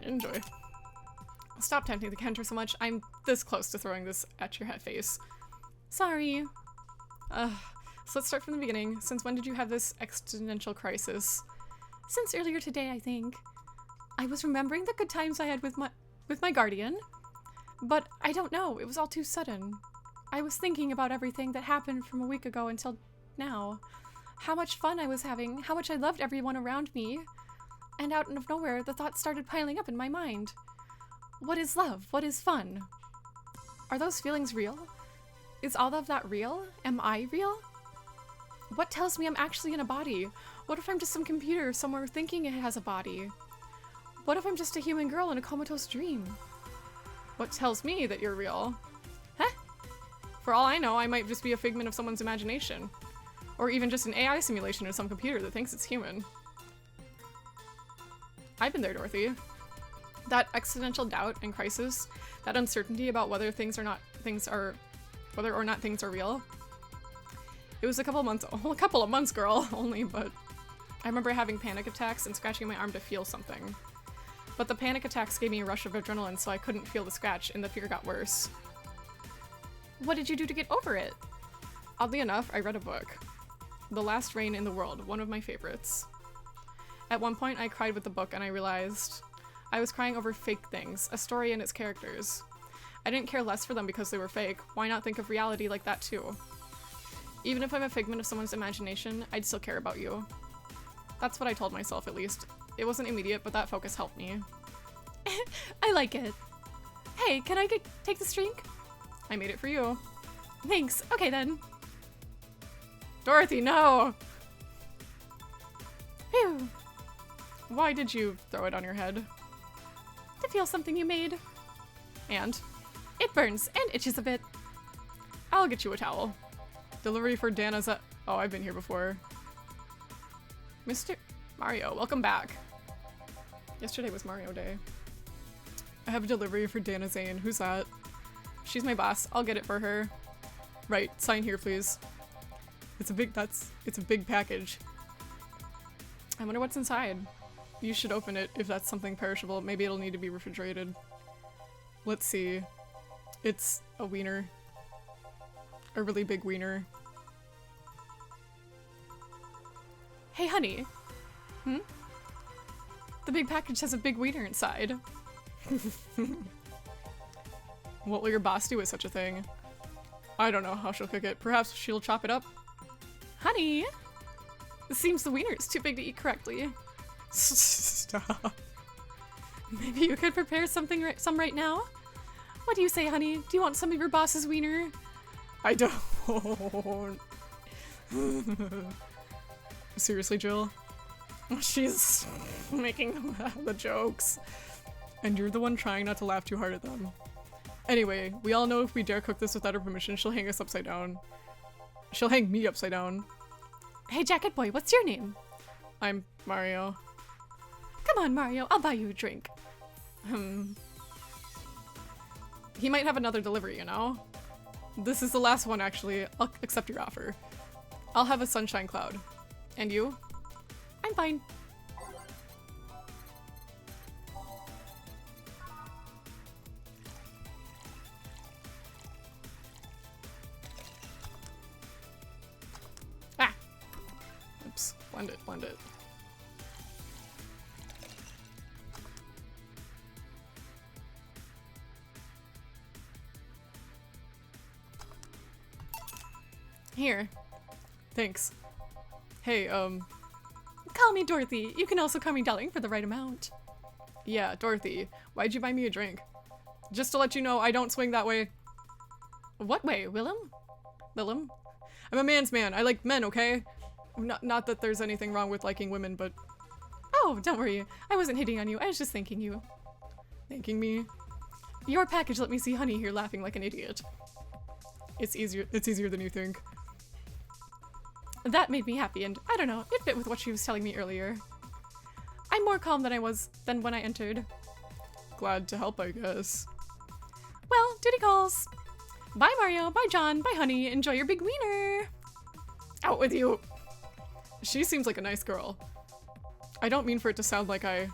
Enjoy. Stop tempting the counter so much. I'm this close to throwing this at your head face. Sorry. So let's start from the beginning. Since when did you have this existential crisis? Since earlier today, I think. I was remembering the good times I had with my guardian. But I don't know, it was all too sudden. I was thinking about everything that happened from a week ago until now. How much fun I was having, how much I loved everyone around me. And out of nowhere, the thoughts started piling up in my mind. What is love? What is fun? Are those feelings real? Is all of that real? Am I real? What tells me I'm actually in a body? What if I'm just some computer somewhere thinking it has a body? What if I'm just a human girl in a comatose dream? What tells me that you're real? Huh? For all I know, I might just be a figment of someone's imagination. Or even just an AI simulation of some computer that thinks it's human. I've been there, Dorothy. That existential doubt and crisis, that uncertainty about whether whether or not things are real. It was a couple of months, girl, only, but I remember having panic attacks and scratching my arm to feel something. But the panic attacks gave me a rush of adrenaline, so I couldn't feel the scratch, and the fear got worse. What did you do to get over it? Oddly enough, I read a book. The Last Reign in the World, one of my favorites. At one point, I cried with the book, and I realized I was crying over fake things, a story and its characters. I didn't care less for them because they were fake. Why not think of reality like that too? Even if I'm a figment of someone's imagination, I'd still care about you. That's what I told myself, at least. It wasn't immediate, but that focus helped me. I like it. Hey, can I take this drink? I made it for you. Thanks. Okay then. Dorothy, no! Phew. Why did you throw it on your head? To feel something you made. And? It burns and itches a bit. I'll get you a towel. Delivery for Dana's at— oh, I've been here before. Mr. Mario, welcome back. Yesterday was Mario Day. I have a delivery for Dana Zane. Who's that? She's my boss. I'll get it for her. Right, sign here, please. It's a big package. I wonder what's inside. You should open it if that's something perishable. Maybe it'll need to be refrigerated. Let's see. It's a wiener. A really big wiener. Hey, honey. Hmm? The big package has a big wiener inside. What will your boss do with such a thing? I don't know how she'll cook it. Perhaps she'll chop it up? Honey! It seems the wiener is too big to eat correctly. Stop. Maybe you could prepare some right now? What do you say, honey? Do you want some of your boss's wiener? I don't. Seriously, Jill? She's making the jokes. And you're the one trying not to laugh too hard at them. Anyway, we all know if we dare cook this without her permission, she'll hang us upside down. She'll hang me upside down. Hey, Jacket Boy, what's your name? I'm Mario. Come on, Mario, I'll buy you a drink. He might have another delivery, you know? This is the last one, actually. I'll accept your offer. I'll have a sunshine cloud. And you? I'm fine. Ah! Oops. Blend it, blend it. Here. Thanks. Hey, Call me Dorothy. You can also call me darling for the right amount. yeah, Dorothy. Why'd you buy me a drink? Just to let you know, I don't swing that way. What way, Willem? Willem? I'm a man's man. I like men, okay? Not that there's anything wrong with liking women, but Oh, don't worry. I wasn't hitting on you. I was just thanking you. thanking me. Your package let me see Honey here laughing like an idiot. It's easier than you think. That made me happy, and I don't know, it fit with what she was telling me earlier. I'm more calm than I was than when I entered. Glad to help, I guess. Well, duty calls. Bye, Mario. Bye, John. Bye, Honey. Enjoy your big wiener. Out with you! She seems like a nice girl. I don't mean for it to sound like I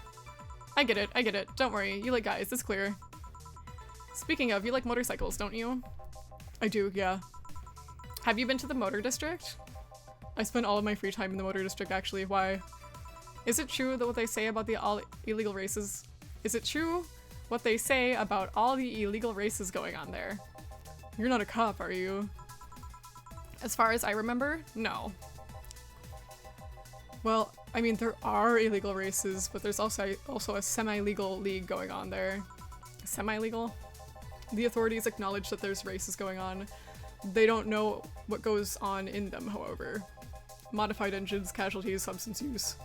get it, I get it. Don't worry, you like guys, it's clear. Speaking of, you like motorcycles, don't you? I do, yeah. Have you been to the motor district? I spend all of my free time in the motor district, actually. Why? Is it true that what they say about the all illegal races? Is it true what they say about all the illegal races going on there? You're not a cop, are you? As far as I remember, no. Well, I mean, there are illegal races, but there's also a semi-legal league going on there. Semi-legal? The authorities acknowledge that there's races going on. They don't know what goes on in them, however. Modified engines, casualties, substance use.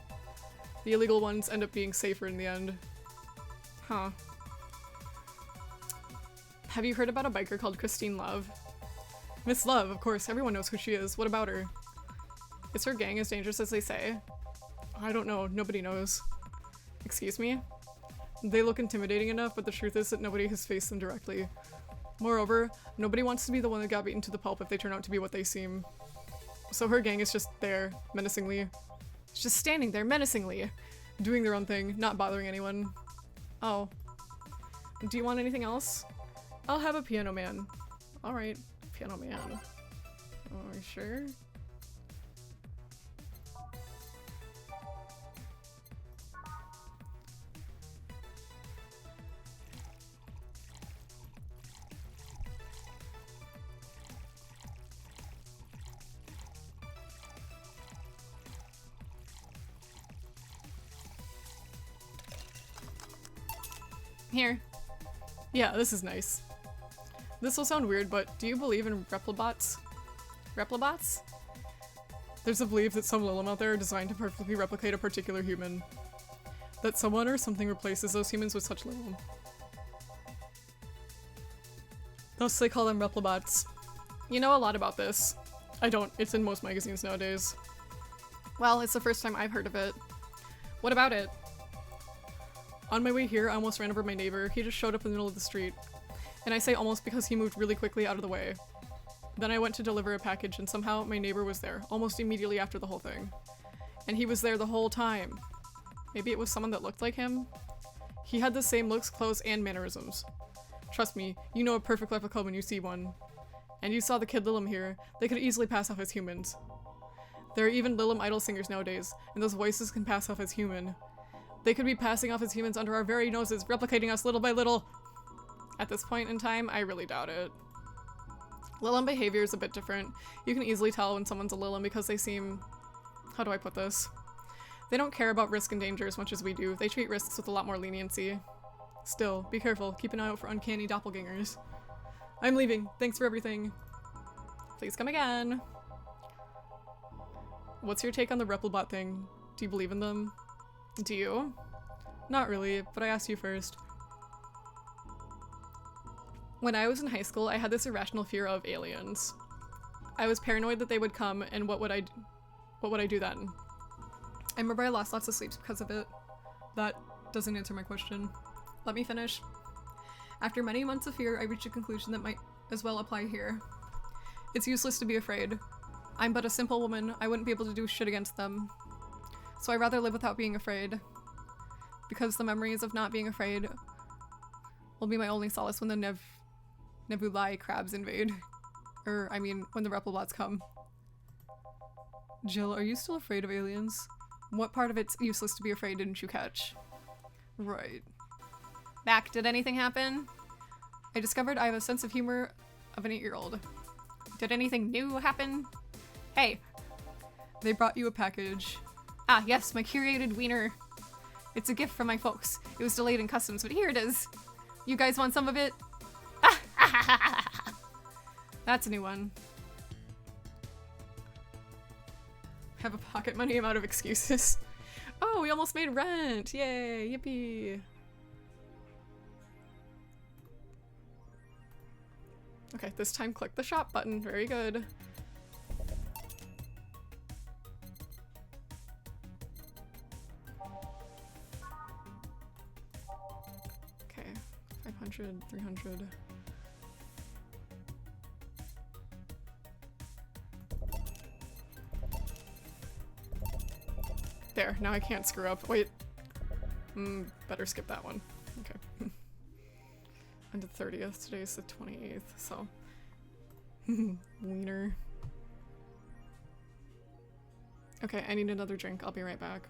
The illegal ones end up being safer in the end. Huh. Have you heard about a biker called Christine Love? Miss Love, of course, everyone knows who she is. What about her? Is her gang as dangerous as they say? I don't know, nobody knows. Excuse me? They look intimidating enough, but the truth is that nobody has faced them directly. Moreover, nobody wants to be the one that got beaten to the pulp if they turn out to be what they seem. So her gang is just there, menacingly. It's just standing there, menacingly. Doing their own thing, not bothering anyone. Oh. Do you want anything else? I'll have a piano man. Alright, piano man. Are you sure? Here. Yeah, this is nice. This will sound weird, but do you believe in replibots? Replibots? There's a belief that some Lilim out there are designed to perfectly replicate a particular human. That someone or something replaces those humans with such Lilim. Thus they call them replibots. You know a lot about this. I don't. It's in most magazines nowadays. Well, it's the first time I've heard of it. What about it? On my way here, I almost ran over my neighbor. He just showed up in the middle of the street. And I say almost because he moved really quickly out of the way. Then I went to deliver a package and somehow my neighbor was there, almost immediately after the whole thing. And he was there the whole time. Maybe it was someone that looked like him? He had the same looks, clothes, and mannerisms. Trust me, you know a perfect replica when you see one. And you saw the kid Lilim here. They could easily pass off as humans. There are even Lilim idol singers nowadays, and those voices can pass off as human. They could be passing off as humans under our very noses, replicating us little by little. At this point in time, I really doubt it. Lilim behavior is a bit different. You can easily tell when someone's a Lilim because they seem... How do I put this? They don't care about risk and danger as much as we do. They treat risks with a lot more leniency. Still, be careful. Keep an eye out for uncanny doppelgangers. I'm leaving. Thanks for everything. Please come again. What's your take on the Repulbot thing? Do you believe in them? Do you? Not really, but I asked you first. When I was in high school, I had this irrational fear of aliens. I was paranoid that they would come, and what would I do then? I remember I lost lots of sleep because of it. That doesn't answer my question. Let me finish. After many months of fear, I reached a conclusion that might as well apply here. It's useless to be afraid. I'm but a simple woman. I wouldn't be able to do shit against them. So I'd rather live without being afraid. Because the memories of not being afraid will be my only solace when the Nebulae crabs invade. I mean, when the Repulbots come. Jill, are you still afraid of aliens? What part of it's useless to be afraid didn't you catch? Right. Back, did anything happen? I discovered I have a sense of humor of an 8-year-old. Did anything new happen? Hey. They brought you a package. Ah, yes, my curated wiener. It's a gift from my folks. It was delayed in customs, but here it is. You guys want some of it? That's a new one. Have a pocket money amount of excuses. Oh, we almost made rent. Yay, yippee. Okay, this time click the shop button. Very good. Okay, 500, 300. There, now I can't screw up. Wait. Better skip that one. Okay. And the 30th, today's the 28th, so. Wiener. Okay, I need another drink. I'll be right back.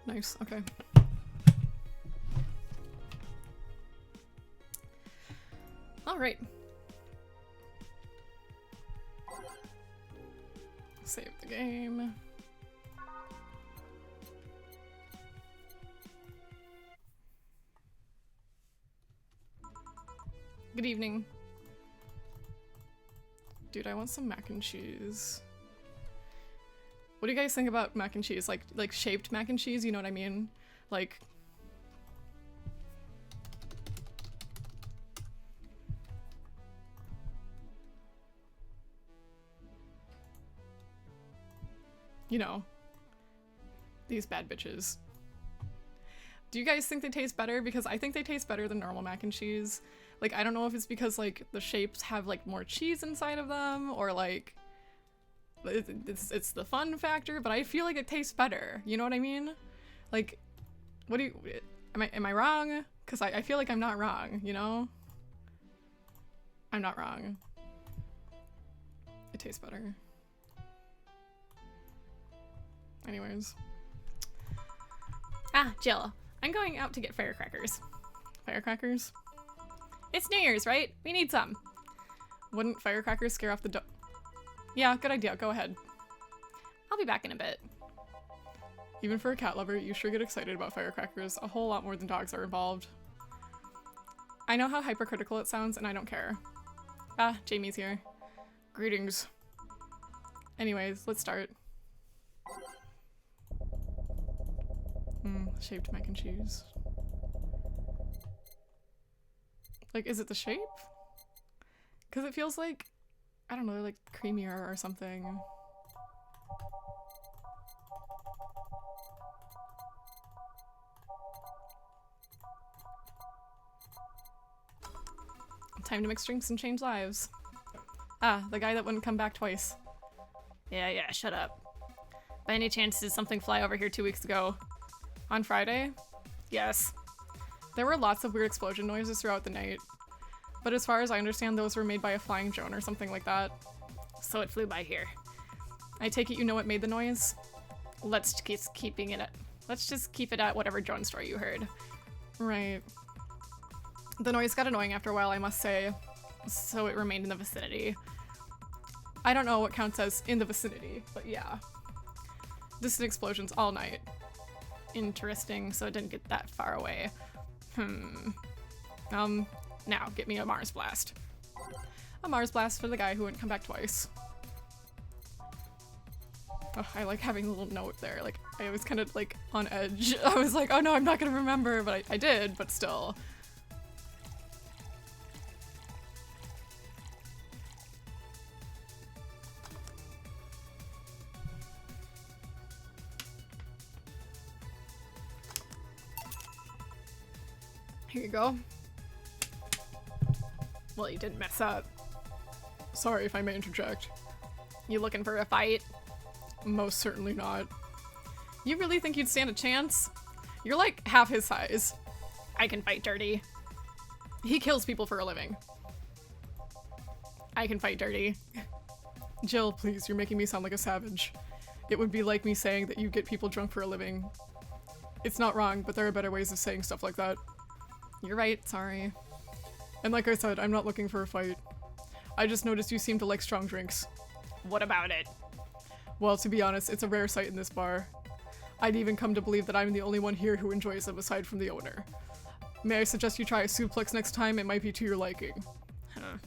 Nice, okay. All right. Save the game. Good evening. Dude, I want some mac and cheese. What do you guys think about mac and cheese? Like shaped mac and cheese, you know what I mean? Like... You know. These bad bitches. Do you guys think they taste better? Because I think they taste better than normal mac and cheese. Like, I don't know if it's because, like, the shapes have, like, more cheese inside of them, or, like... It's the fun factor, but I feel like it tastes better. You know what I mean? Like, what do you... Am I wrong? Because I feel like I'm not wrong, you know? I'm not wrong. It tastes better. Anyways. Ah, Jill. I'm going out to get firecrackers. Firecrackers? It's New Year's, right? We need some. Wouldn't firecrackers scare off the dog? Yeah, good idea. Go ahead. I'll be back in a bit. Even for a cat lover, you sure get excited about firecrackers. A whole lot more than dogs are involved. I know how hypercritical it sounds, and I don't care. Ah, Jamie's here. Greetings. Anyways, let's start. Shaped mac and cheese. Like, is it the shape? Because it feels like, I don't know, like creamier or something. Time to mix drinks and change lives. Ah, the guy that wouldn't come back twice. Yeah, shut up. By any chance, did something fly over here 2 weeks ago? On Friday? Yes. There were lots of weird explosion noises throughout the night. But as far as I understand, those were made by a flying drone or something like that. So it flew by here. I take it you know what made the noise? Let's just keep it at whatever drone story you heard. Right. The noise got annoying after a while, I must say. So it remained in the vicinity. I don't know what counts as in the vicinity, but yeah. Distant explosions all night. Interesting, so it didn't get that far away. Now, get me a Mars Blast. A Mars Blast for the guy who wouldn't come back twice. Oh, I like having a little note there, like, I was kind of, like, on edge. I was like, oh no, I'm not gonna remember, but I did, but still. Here you go. Well, you didn't mess up. Sorry if I may interject. You looking for a fight? Most certainly not. You really think you'd stand a chance? You're like half his size. I can fight dirty. He kills people for a living. I can fight dirty. Jill, please, you're making me sound like a savage. It would be like me saying that you get people drunk for a living. It's not wrong, but there are better ways of saying stuff like that. You're right, sorry. And like I said, I'm not looking for a fight. I just noticed you seem to like strong drinks. What about it? Well, to be honest, it's a rare sight in this bar. I'd even come to believe that I'm the only one here who enjoys them aside from the owner. May I suggest you try a suplex next time? It might be to your liking. Huh.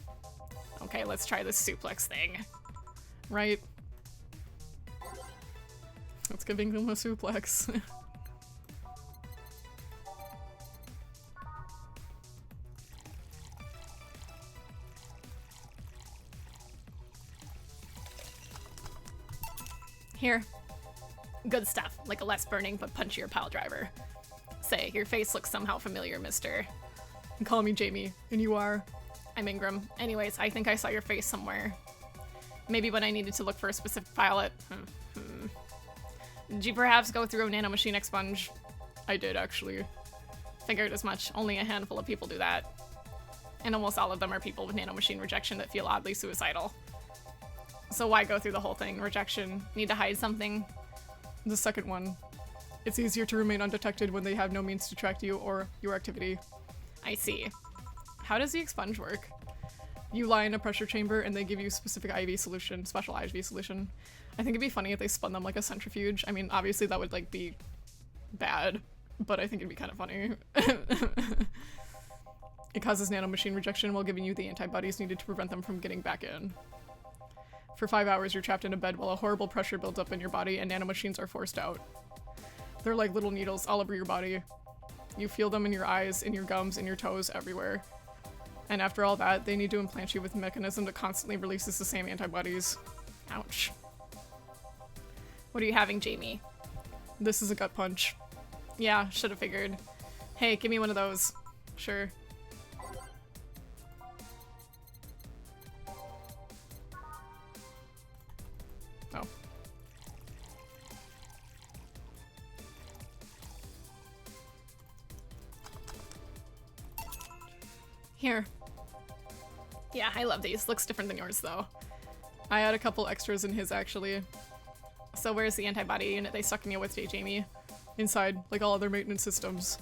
Okay, let's try this suplex thing. Right? Let's give England a suplex. Here. Good stuff, like a less burning but punchier pile driver. Say, your face looks somehow familiar, mister. Call me Jamie, and you are? I'm Ingram. Anyways, I think I saw your face somewhere. Maybe when I needed to look for a specific pilot. Did you perhaps go through a nanomachine expunge? I did, actually. Figured as much. Only a handful of people do that. And almost all of them are people with nanomachine rejection that feel oddly suicidal. So why go through the whole thing? Rejection? Need to hide something? The second one. It's easier to remain undetected when they have no means to track you or your activity. I see. How does the expunge work? You lie in a pressure chamber and they give you specific IV solution, special IV solution. I think it'd be funny if they spun them like a centrifuge. I mean, obviously that would like be bad, but I think it'd be kind of funny. It causes nanomachine rejection while giving you the antibodies needed to prevent them from getting back in. For 5 hours, you're trapped in a bed while a horrible pressure builds up in your body and nanomachines are forced out. They're like little needles all over your body. You feel them in your eyes, in your gums, in your toes, everywhere. And after all that, they need to implant you with a mechanism that constantly releases the same antibodies. Ouch. What are you having, Jamie? This is a gut punch. Yeah, should have figured. Hey, give me one of those. Sure. Oh. Here. Yeah, I love these. Looks different than yours, though. I had a couple extras in his, actually. So where's the antibody unit they stuck me with, Jamie? Inside, like all other maintenance systems.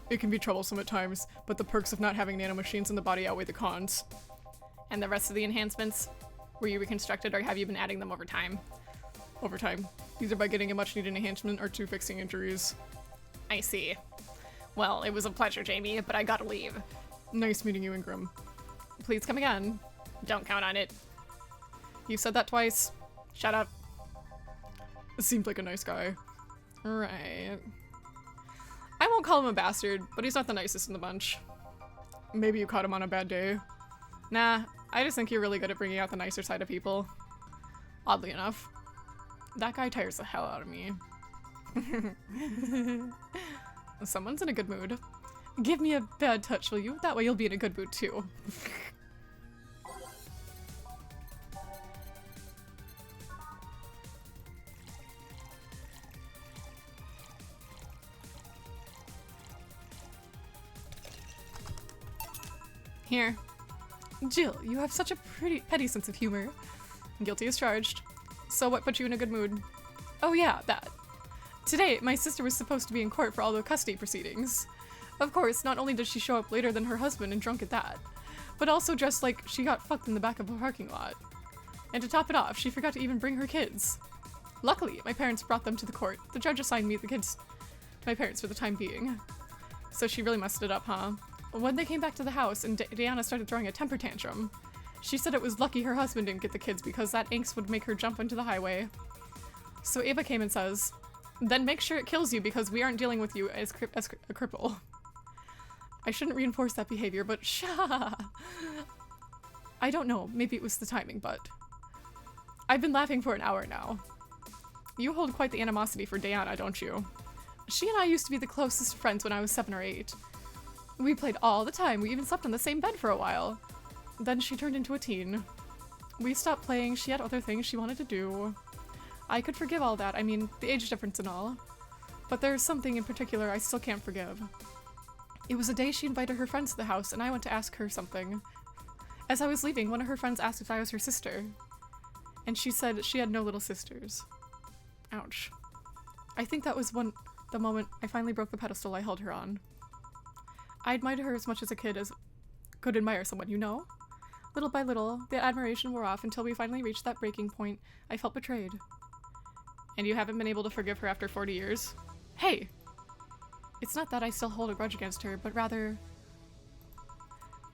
It can be troublesome at times, but the perks of not having nanomachines in the body outweigh the cons. And the rest of the enhancements? Were you reconstructed or have you been adding them over time? Over time. Either by getting a much-needed enhancement or to fixing injuries. I see. Well, it was a pleasure, Jamie, but I gotta leave. Nice meeting you, Ingram. Please come again. Don't count on it. You said that twice. Shut up. Seemed like a nice guy. Right. I won't call him a bastard, but he's not the nicest in the bunch. Maybe you caught him on a bad day. Nah, I just think you're really good at bringing out the nicer side of people. Oddly enough. That guy tires the hell out of me. Someone's in a good mood. Give me a bad touch, will you? That way you'll be in a good mood too. Here. Jill, you have such a petty sense of humor. Guilty as charged. So what put you in a good mood? Oh yeah, that. Today, my sister was supposed to be in court for all the custody proceedings. Of course, not only did she show up later than her husband and drunk at that, but also dressed like she got fucked in the back of a parking lot. And to top it off, she forgot to even bring her kids. Luckily, my parents brought them to the court. The judge assigned me the kids to my parents for the time being. So she really messed it up, huh? When they came back to the house and Diana started throwing a temper tantrum, she said it was lucky her husband didn't get the kids because that angst would make her jump into the highway. So Ava came and says, then make sure it kills you because we aren't dealing with you as a cripple. I shouldn't reinforce that behavior, but I don't know, maybe it was the timing, but I've been laughing for an hour now. You hold quite the animosity for Diana, don't you? She and I used to be the closest friends when I was 7 or 8. We played all the time, we even slept on the same bed for a while. Then she turned into a teen. We stopped playing, she had other things she wanted to do. I could forgive all that, I mean, the age difference and all. But there's something in particular I still can't forgive. It was the day she invited her friends to the house and I went to ask her something. As I was leaving, one of her friends asked if I was her sister. And she said she had no little sisters. Ouch. I think that was the moment I finally broke the pedestal I held her on. I admired her as much as a kid as could admire someone, you know? Little by little, the admiration wore off until we finally reached that breaking point. I felt betrayed. And you haven't been able to forgive her after 40 years? Hey! It's not that I still hold a grudge against her, but rather...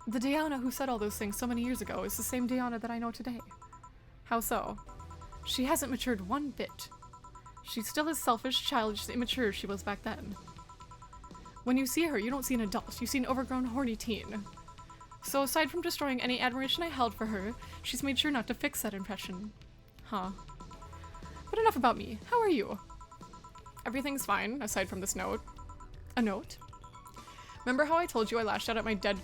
the Diana who said all those things so many years ago is the same Diana that I know today. How so? She hasn't matured one bit. She's still as selfish, childish, and immature as she was back then. When you see her, you don't see an adult, you see an overgrown, horny teen. So aside from destroying any admiration I held for her, she's made sure not to fix that impression. Huh. But enough about me. How are you? Everything's fine, aside from this note. A note? Remember how I told you I lashed out at my dead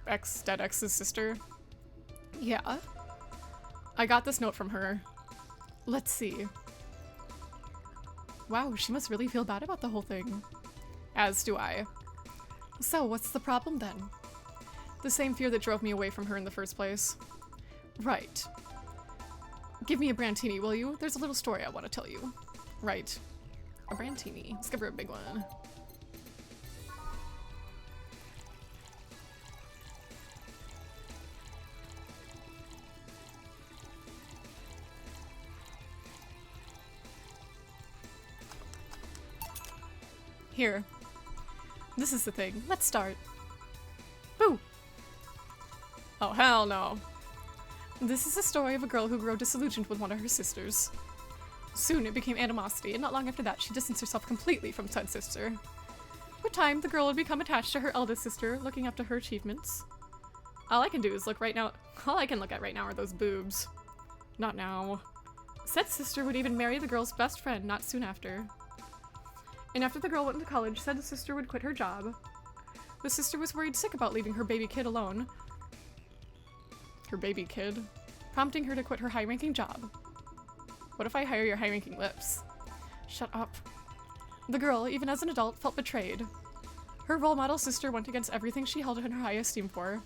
ex's sister? Yeah. I got this note from her. Let's see. Wow, she must really feel bad about the whole thing. As do I. So, what's the problem then? The same fear that drove me away from her in the first place. Right. Give me a Brantini, will you? There's a little story I want to tell you. Right. A Brantini. Let's give her a big one. Here. This is the thing. Let's start. Boo! Oh, hell no. This is the story of a girl who grew disillusioned with one of her sisters. Soon it became animosity, and not long after that she distanced herself completely from said sister. With time, the girl would become attached to her eldest sister, looking up to her achievements. All I can do is look right now. All I can look at right now are those boobs. Not now. Said sister would even marry the girl's best friend not soon after. And after the girl went to college, said the sister would quit her job. The sister was worried sick about leaving her baby kid alone. Her baby kid? Prompting her to quit her high-ranking job. What if I hire your high-ranking lips? Shut up. The girl, even as an adult, felt betrayed. Her role model sister went against everything she held in her high esteem for.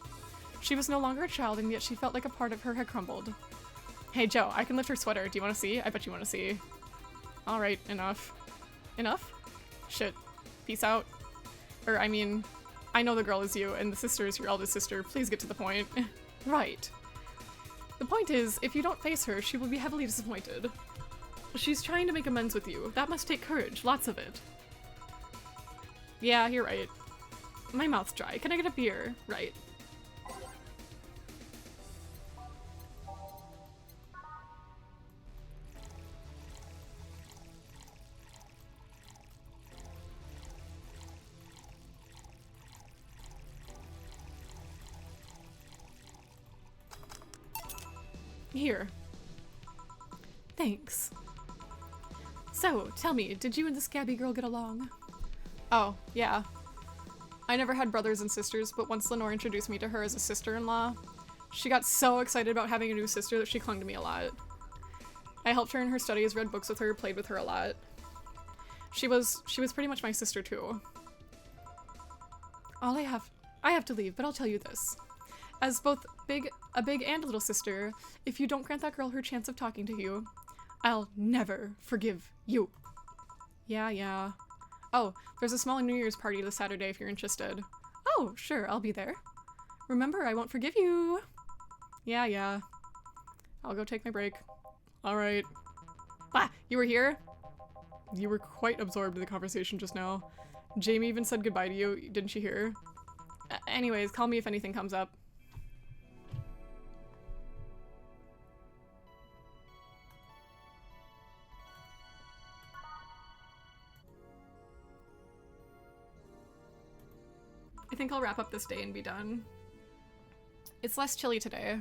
She was no longer a child, and yet she felt like a part of her had crumbled. Hey Joe, I can lift her sweater. Do you want to see? I bet you want to see. Alright, enough. Enough? Shit. Peace out. Or, I mean, I know the girl is you, and the sister is your eldest sister. Please get to the point. Right. The point is, if you don't face her, she will be heavily disappointed. She's trying to make amends with you. That must take courage. Lots of it. Yeah, you're right. My mouth's dry. Can I get a beer? Right. Here. Thanks. So, tell me, did you and the scabby girl get along? Oh, yeah. I never had brothers and sisters, but once Lenore introduced me to her as a sister-in-law, she got so excited about having a new sister that she clung to me a lot. I helped her in her studies, read books with her, played with her a lot. She was pretty much my sister too. I have to leave, but I'll tell you this. As both a big and little sister, if you don't grant that girl her chance of talking to you, I'll never forgive you. Yeah. Oh, there's a small New Year's party this Saturday if you're interested. Oh, sure, I'll be there. Remember, I won't forgive you. Yeah. I'll go take my break. Alright. Ah, you were here? You were quite absorbed in the conversation just now. Jamie even said goodbye to you, didn't you hear? Anyways, call me if anything comes up. I think I'll wrap up this day and be done. It's less chilly today.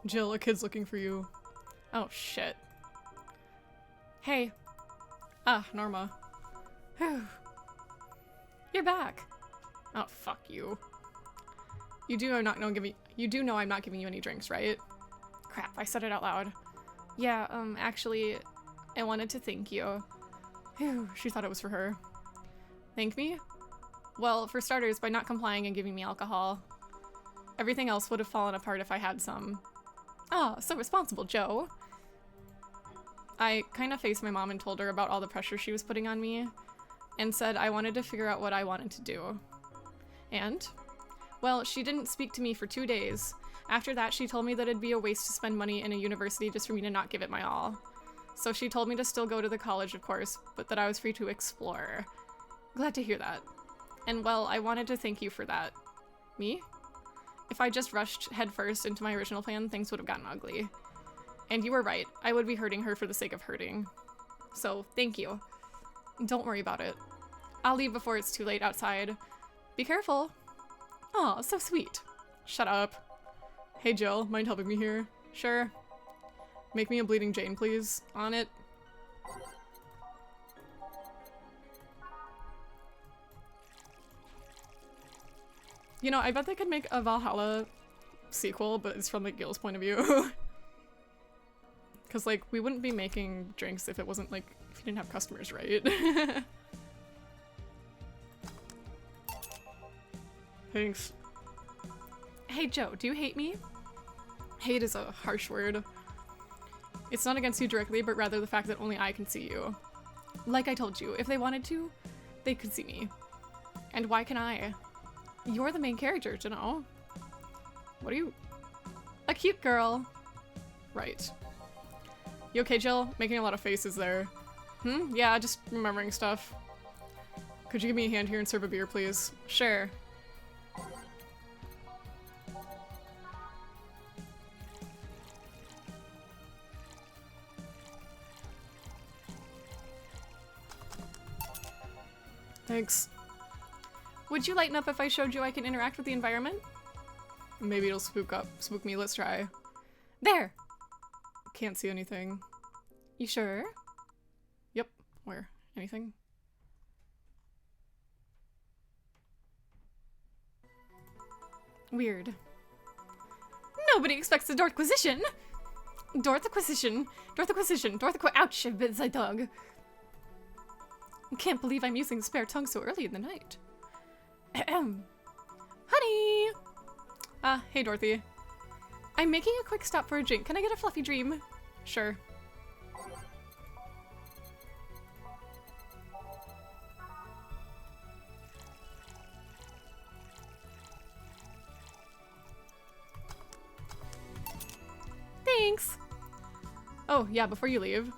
Jill, a kid's looking for you. Oh, shit. Hey. Ah, Norma. Whew. You're back. Oh, fuck you. You do know I'm not giving you any drinks, right? Crap, I said it out loud. Yeah, actually, I wanted to thank you. Whew, she thought it was for her. Thank me? Well, for starters, by not complying and giving me alcohol. Everything else would have fallen apart if I had some. Ah, so responsible, Joe. I kind of faced my mom and told her about all the pressure she was putting on me, and said I wanted to figure out what I wanted to do. And? Well, she didn't speak to me for 2 days. After that, she told me that it'd be a waste to spend money in a university just for me to not give it my all. So she told me to still go to the college, of course, but that I was free to explore. Glad to hear that. And well, I wanted to thank you for that. Me? If I just rushed headfirst into my original plan, things would have gotten ugly. And you were right, I would be hurting her for the sake of hurting. So, thank you. Don't worry about it. I'll leave before it's too late outside. Be careful. Aw, so sweet. Shut up. Hey Jill, mind helping me here? Sure. Make me a bleeding Jane, please. On it. You know, I bet they could make a Valhalla sequel, but it's from like Gil's point of view. Because like, we wouldn't be making drinks if it wasn't like, if you didn't have customers, right? Thanks. Hey Joe, do you hate me? Hate is a harsh word. It's not against you directly, but rather the fact that only I can see you. Like I told you, if they wanted to, they could see me. And why can I? You're the main character, you know. What are you? A cute girl. Right. You okay, Jill? Making a lot of faces there. Yeah, just remembering stuff. Could you give me a hand here and serve a beer, please? Sure. Thanks. Would you lighten up if I showed you I can interact with the environment? Maybe it'll spook me. Let's try. There! Can't see anything. You sure? Yep. Where? Anything? Weird. Nobody expects the Dorthquisition! Dorthquisition! Dorthquisition! Ouch! It's a dog. Can't believe I'm using spare tongue so early in the night. Ahem. Honey! Hey Dorothy. I'm making a quick stop for a drink. Can I get a fluffy dream? Sure. Thanks! Oh, yeah, before you leave.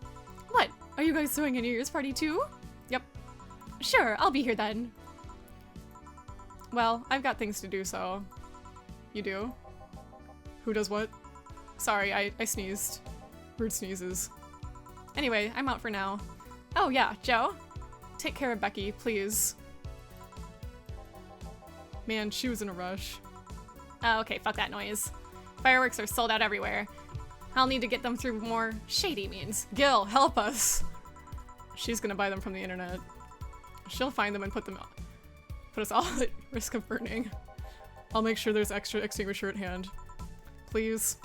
What? Are you guys throwing a New Year's party too? Yep. Sure, I'll be here then. Well, I've got things to do, so... You do? Who does what? Sorry, I sneezed. Rude sneezes. Anyway, I'm out for now. Oh yeah, Joe? Take care of Becky, please. Man, she was in a rush. Oh, okay, fuck that noise. Fireworks are sold out everywhere. I'll need to get them through more shady means. Gil, help us! She's gonna buy them from the internet. She'll find them and put us all at risk of burning. I'll make sure there's extra extinguisher at hand. Please.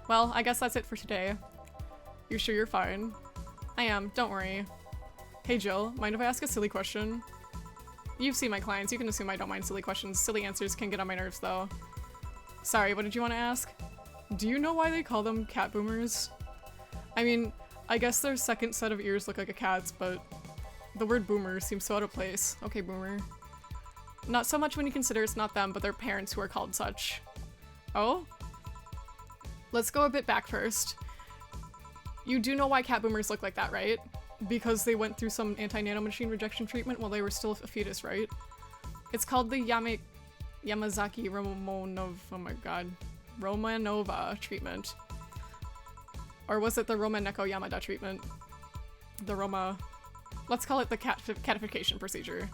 Well, I guess that's it for today. You sure you're fine? I am, don't worry. Hey Jill, mind if I ask a silly question? You've seen my clients, you can assume I don't mind silly questions. Silly answers can get on my nerves though. Sorry, what did you want to ask? Do you know why they call them cat boomers? I mean, I guess their second set of ears look like a cat's, but the word boomer seems so out of place. Okay, boomer. Not so much when you consider it's not them, but their parents who are called such. Oh? Let's go a bit back first. You do know why cat boomers look like that, right? Because they went through some anti-nanomachine rejection treatment while they were still a fetus, right? It's called the Yamazaki Romanov, oh my god, Romanova treatment. Or was it the Romaneko Yamada treatment? Let's call it the catification procedure.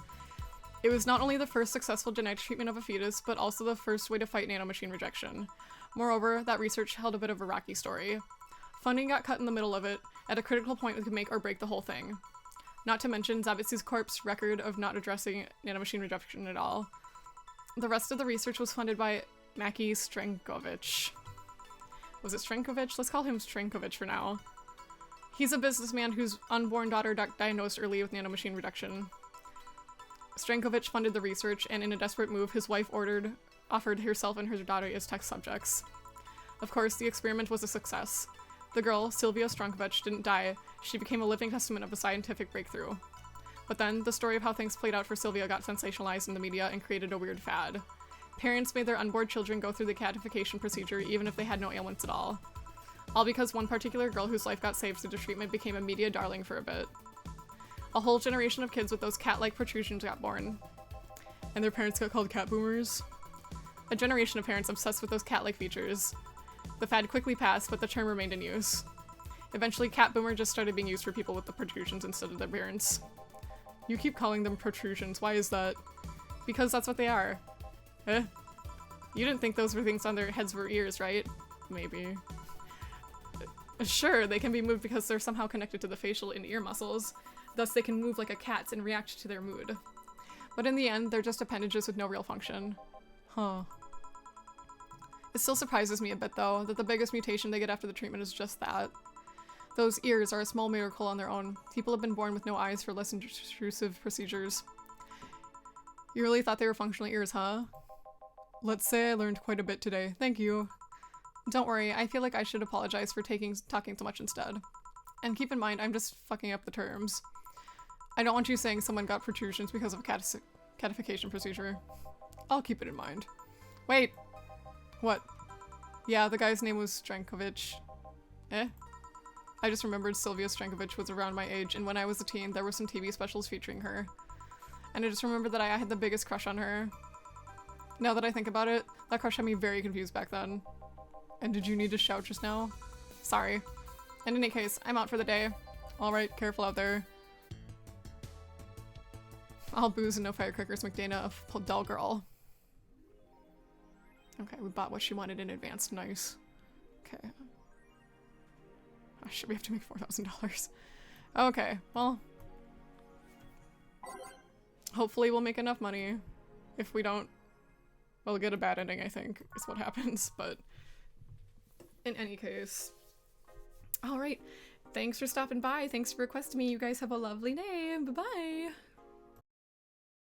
It was not only the first successful genetic treatment of a fetus, but also the first way to fight nanomachine rejection. Moreover, that research held a bit of a rocky story. Funding got cut in the middle of it, at a critical point that could make or break the whole thing. Not to mention Zavitsu's corp's record of not addressing nanomachine rejection at all. The rest of the research was funded by Maki Strenkovich. Was it Strenkovich? Let's call him Strenkovich for now. He's a businessman whose unborn daughter diagnosed early with nanomachine rejection. Strenkovich funded the research, and in a desperate move, his wife offered herself and her daughter as test subjects. Of course, the experiment was a success. The girl, Sylvia Strenkovich, didn't die. She became a living testament of a scientific breakthrough. But then, the story of how things played out for Sylvia got sensationalized in the media and created a weird fad. Parents made their unborn children go through the catification procedure even if they had no ailments at all. All because one particular girl whose life got saved through the treatment became a media darling for a bit. A whole generation of kids with those cat-like protrusions got born. And their parents got called cat boomers. A generation of parents obsessed with those cat-like features. The fad quickly passed, but the term remained in use. Eventually, cat boomer just started being used for people with the protrusions instead of their parents. You keep calling them protrusions, why is that? Because that's what they are. Eh? You didn't think those were things on their heads were ears, right? Maybe. Sure, they can be moved because they're somehow connected to the facial and ear muscles. Thus, they can move like a cat's and react to their mood. But in the end, they're just appendages with no real function. Huh. It still surprises me a bit, though, that the biggest mutation they get after the treatment is just that. Those ears are a small miracle on their own. People have been born with no eyes for less intrusive procedures. You really thought they were functional ears, huh? Let's say I learned quite a bit today. Thank you. Don't worry, I feel like I should apologize for talking so much instead. And keep in mind, I'm just fucking up the terms. I don't want you saying someone got protrusions because of a catification procedure. I'll keep it in mind. Wait! What? Yeah, the guy's name was Strenkovich. Eh? I just remembered Sylvia Strenkovich was around my age, and when I was a teen, there were some TV specials featuring her. And I just remembered that I had the biggest crush on her. Now that I think about it, that crush had me very confused back then. And did you need to shout just now? Sorry. In any case, I'm out for the day. Alright, careful out there. All booze and no firecrackers, McDana, a dull girl. Okay, we bought what she wanted in advance. Nice. Okay. Oh, shit, we have to make $4,000. Okay, well. Hopefully we'll make enough money. If we don't, we'll get a bad ending, I think, is what happens, but in any case. Alright, thanks for stopping by. Thanks for requesting me. You guys have a lovely day. Bye-bye.